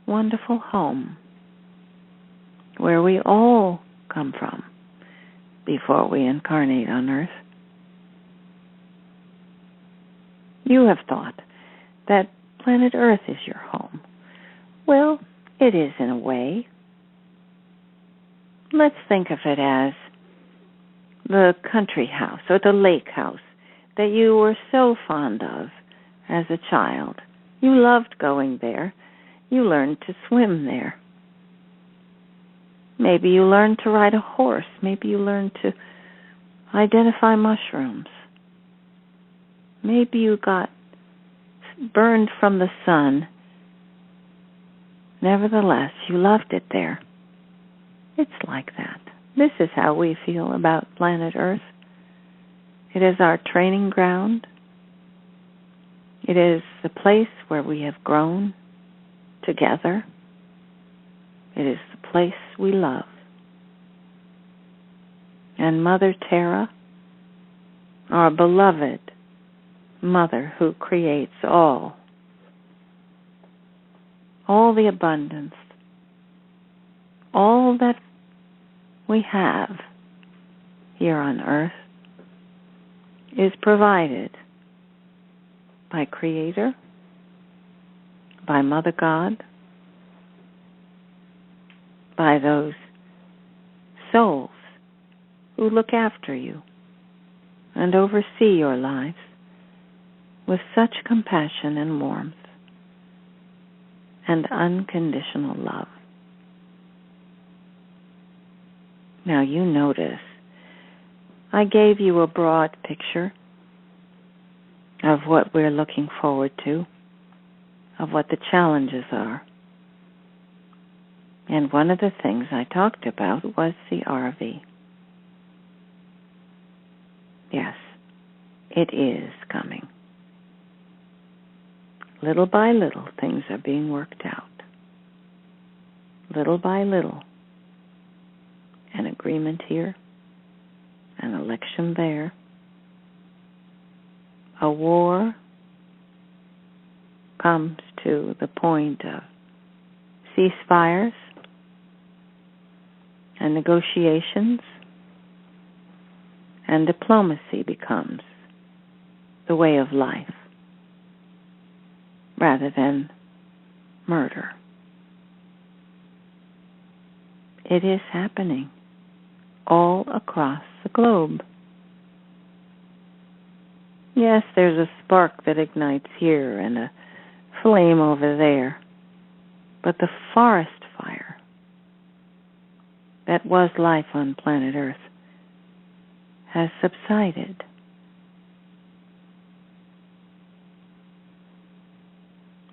wonderful home where we all come from before we incarnate on earth. You have thought that planet Earth is your home. Well, it is in a way. Let's think of it as the country house or the lake house that you were so fond of as a child. You loved going there. You learned to swim there. Maybe you learned to ride a horse. Maybe you learned to identify mushrooms. Maybe you got burned from the sun. Nevertheless, you loved it there. It's like that. This is how we feel about planet Earth. It is our training ground. It is the place where we have grown together. It is the place we love. And Mother Terra, our beloved Mother who creates all the abundance, all that we have here on earth, is provided by Creator, by Mother God, by those souls who look after you and oversee your lives with such compassion and warmth and unconditional love. Now you notice I gave you a broad picture of what we're looking forward to, of what the challenges are. And one of the things I talked about was the RV. Yes, it is coming. Little by little, things are being worked out. Little by little, an agreement here, an election there, a war comes to the point of ceasefires and negotiations, and diplomacy becomes the way of life rather than murder. It is happening all across the globe. Yes, there's a spark that ignites here and a flame over there, but the forest fire that was life on planet Earth has subsided.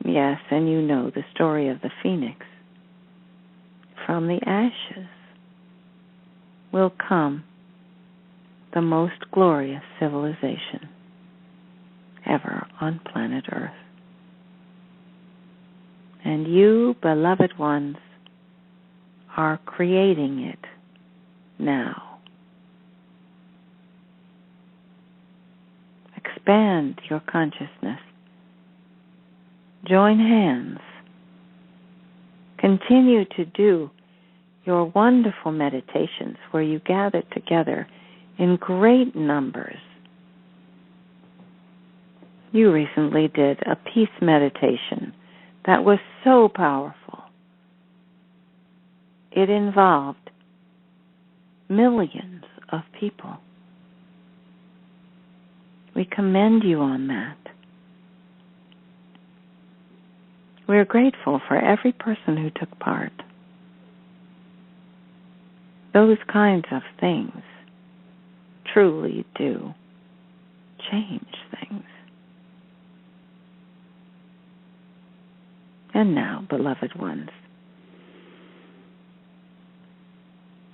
Yes, and you know the story of the phoenix. From the ashes will come the most glorious civilization ever on planet Earth. And you, beloved ones, are creating it now. Expand your consciousness. Join hands. Continue to do your wonderful meditations where you gather together in great numbers. You recently did a peace meditation that was so powerful. It involved millions of people. We commend you on that. We're grateful for every person who took part. Those kinds of things truly do change things. And now, beloved ones,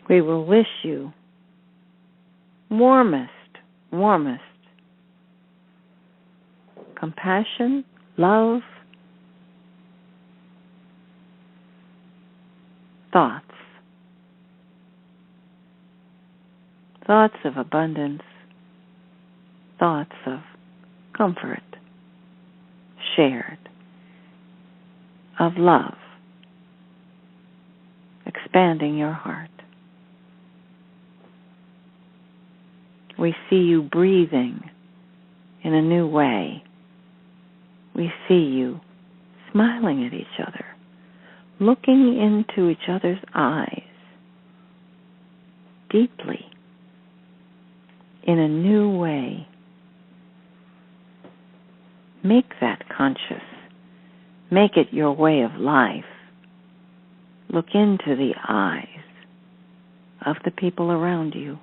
we will wish you warmest compassion, love, thoughts of abundance, thoughts of comfort, shared, of love, expanding your heart. We see you breathing in a new way. We see you smiling at each other, looking into each other's eyes deeply in a new way. Make that conscious. Make it your way of life. Look into the eyes of the people around you,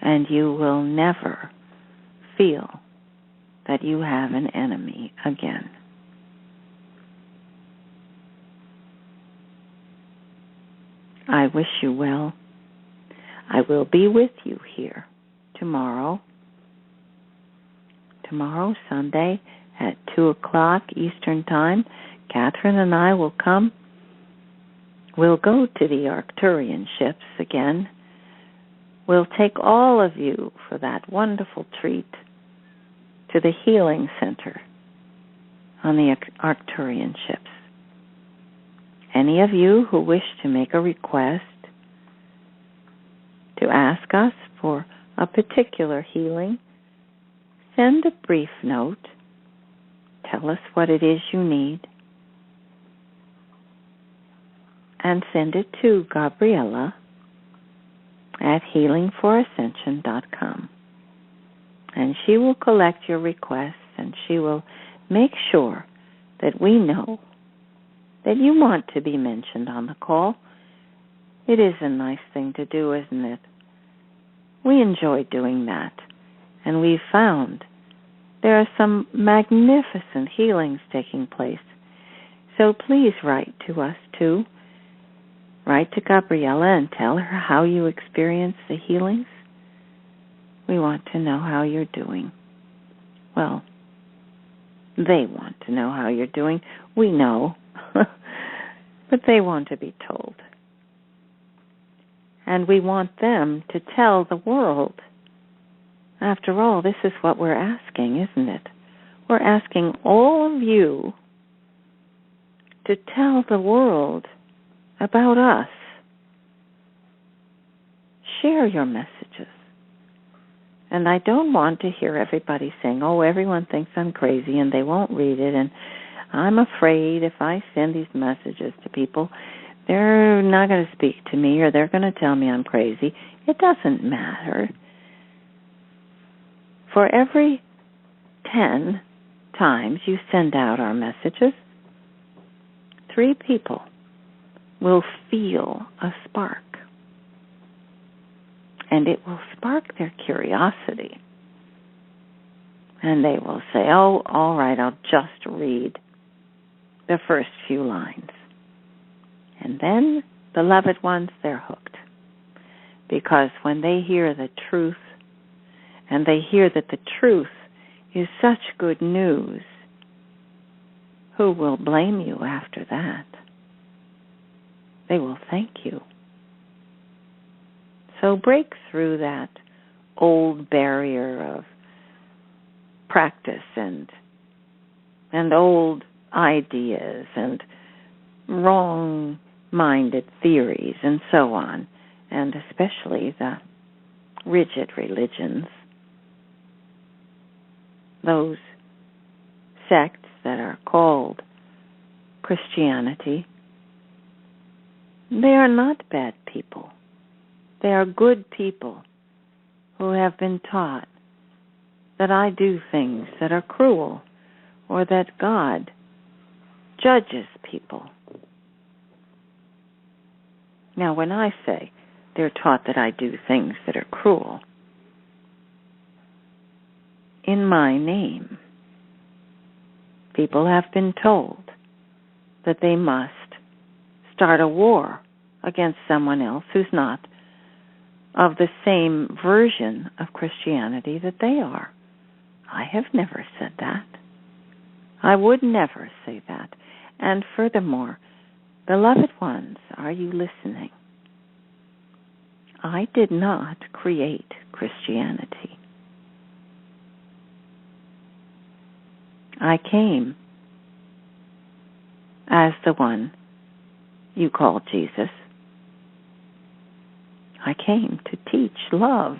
and you will never feel that you have an enemy again. I wish you well. I will be with you here tomorrow, Sunday, at 2 o'clock Eastern Time. Kathryn and I will come. We'll go to the Arcturian ships again. We'll take all of you for that wonderful treat to the Healing Center on the Arcturian ships. Any of you who wish to make a request, to ask us for a particular healing, send a brief note. Tell us what it is you need, and send it to Gabriella at healingforascension.com. And she will collect your requests, and she will make sure that we know that you want to be mentioned on the call. It is a nice thing to do, isn't it? We enjoy doing that, and we've found there are some magnificent healings taking place. So please write to us too. Write to Gabriella and tell her how you experience the healings. We want to know how you're doing. Well, they want to know how you're doing. We know, but they want to be told. And we want them to tell the world. After all, this is what we're asking, isn't it? We're asking all of you to tell the world about us. Share your messages And I don't want to hear everybody saying, oh, everyone thinks I'm crazy and they won't read it. And I'm afraid if I send these messages to people, they're not going to speak to me or they're going to tell me I'm crazy. It doesn't matter. For every 10 times you send out our messages, 3 people will feel a spark. And it will spark their curiosity. And they will say, oh, all right, I'll just read the first few lines. And then, beloved ones, they're hooked. Because when they hear the truth, and they hear that the truth is such good news, who will blame you after that? They will thank you. So break through that old barrier of practice and old ideas and wrong-minded theories and so on, and especially the rigid religions, those sects that are called Christianity. They are not bad people. They are good people who have been taught that I do things that are cruel or that God judges people. Now, when I say they're taught that I do things that are cruel, in my name, people have been told that they must start a war against someone else who's not of the same version of Christianity that they are. I have never said that. I would never say that. And furthermore, beloved ones, are you listening? I did not create Christianity. I came as the one you call Jesus. I came to teach love.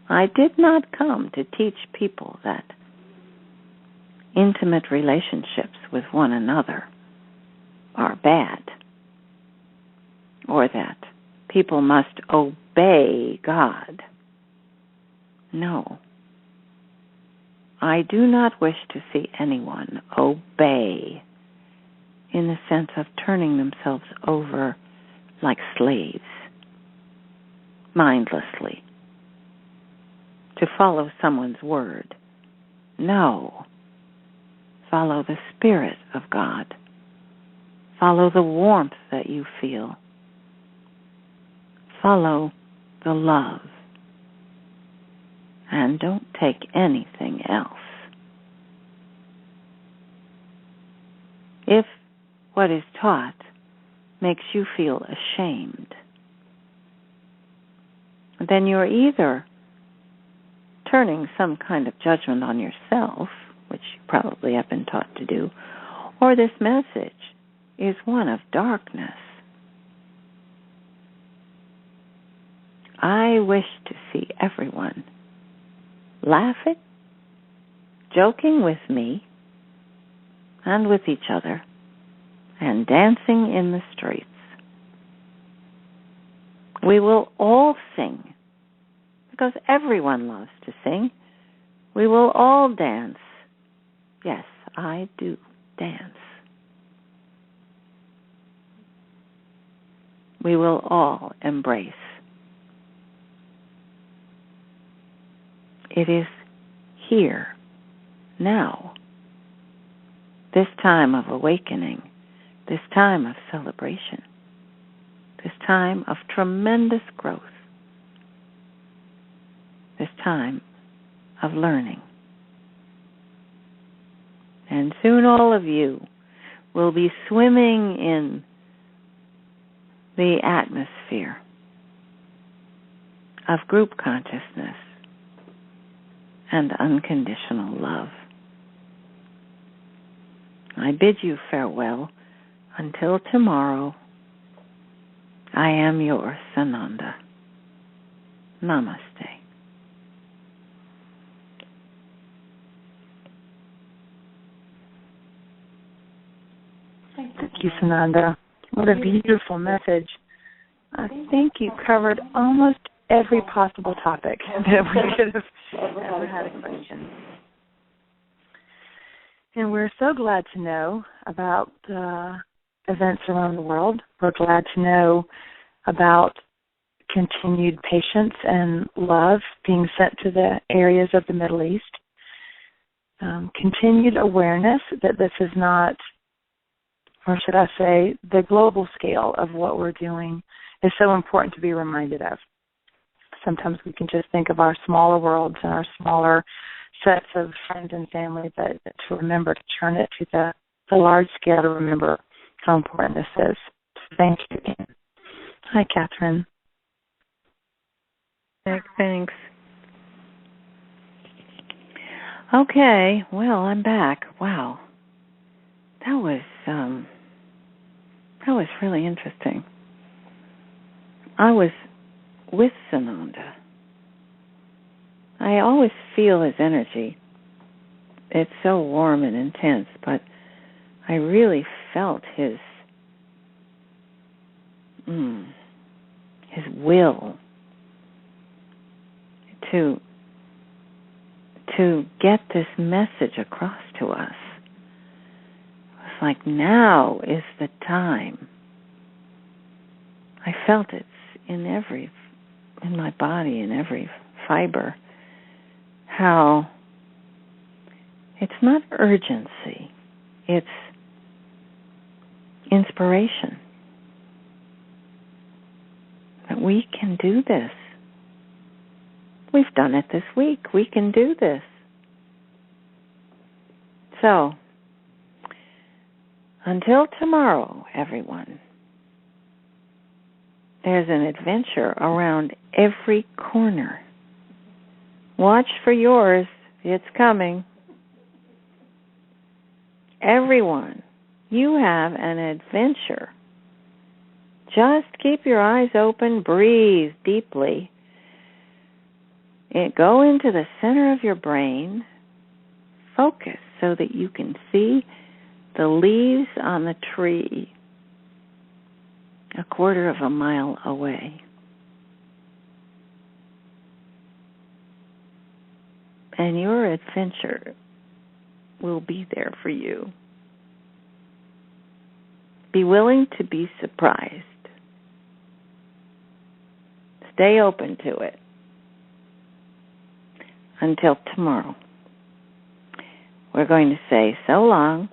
I did not come to teach people that intimate relationships with one another are bad, or that people must obey God. No. I do not wish to see anyone obey in the sense of turning themselves over like slaves, mindlessly, to follow someone's word. No. Follow the Spirit of God. Follow the warmth that you feel. Follow the love. And don't take anything else. If what is taught makes you feel ashamed, then you're either turning some kind of judgment on yourself, which you probably have been taught to do, or this message is one of darkness. I wish to see everyone laughing, joking with me and with each other, and dancing in the streets. We will all sing, because everyone loves to sing. We will all dance. Yes, I do dance. We will all embrace. It is here, now, this time of awakening, this time of celebration, this time of tremendous growth, this time of learning. And soon all of you will be swimming in the atmosphere of group consciousness and unconditional love. I bid you farewell until tomorrow. I am your Sananda. Namaste. you, Sananda. What a beautiful message. I think you covered almost every possible topic that we could have ever had a question. And we're so glad to know about events around the world. We're glad to know about continued patience and love being sent to the areas of the Middle East. Continued awareness that this is not, or should I say, the global scale of what we're doing is so important to be reminded of. Sometimes we can just think of our smaller worlds and our smaller sets of friends and family, but to remember to turn it to the large scale to remember how important this is. Thank you again. Hi, Kathryn. Thanks. Okay, well, I'm back. Wow. That was really interesting. I was with Sananda. I always feel his energy. It's so warm and intense, but I really felt his will to get this message across to us. It's like, now is the time. I felt it in my body, in every fiber, how it's not urgency, it's inspiration. That we can do this. We've done it this week. We can do this. So, until tomorrow, everyone, there's an adventure around every corner. Watch for yours. It's coming. Everyone, you have an adventure. Just keep your eyes open. Breathe deeply. Go into the center of your brain. Focus so that you can see the leaves on the tree a quarter of a mile away. And your adventure will be there for you. Be willing to be surprised. Stay open to it. Until tomorrow. We're going to say so long.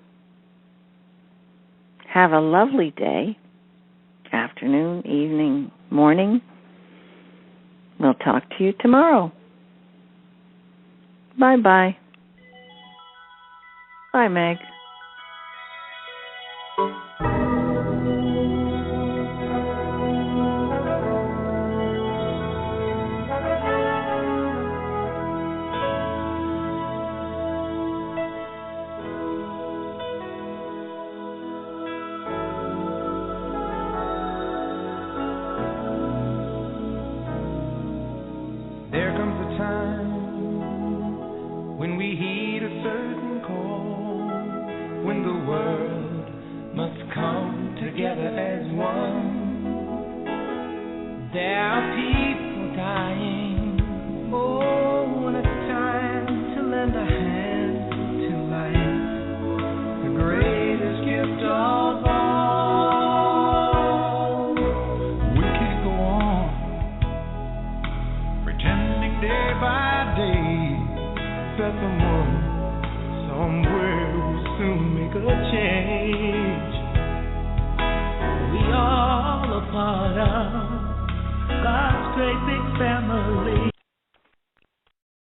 Have a lovely day, afternoon, evening, morning. We'll talk to you tomorrow. Bye-bye. Bye, Meg. Somewhere will soon make a change.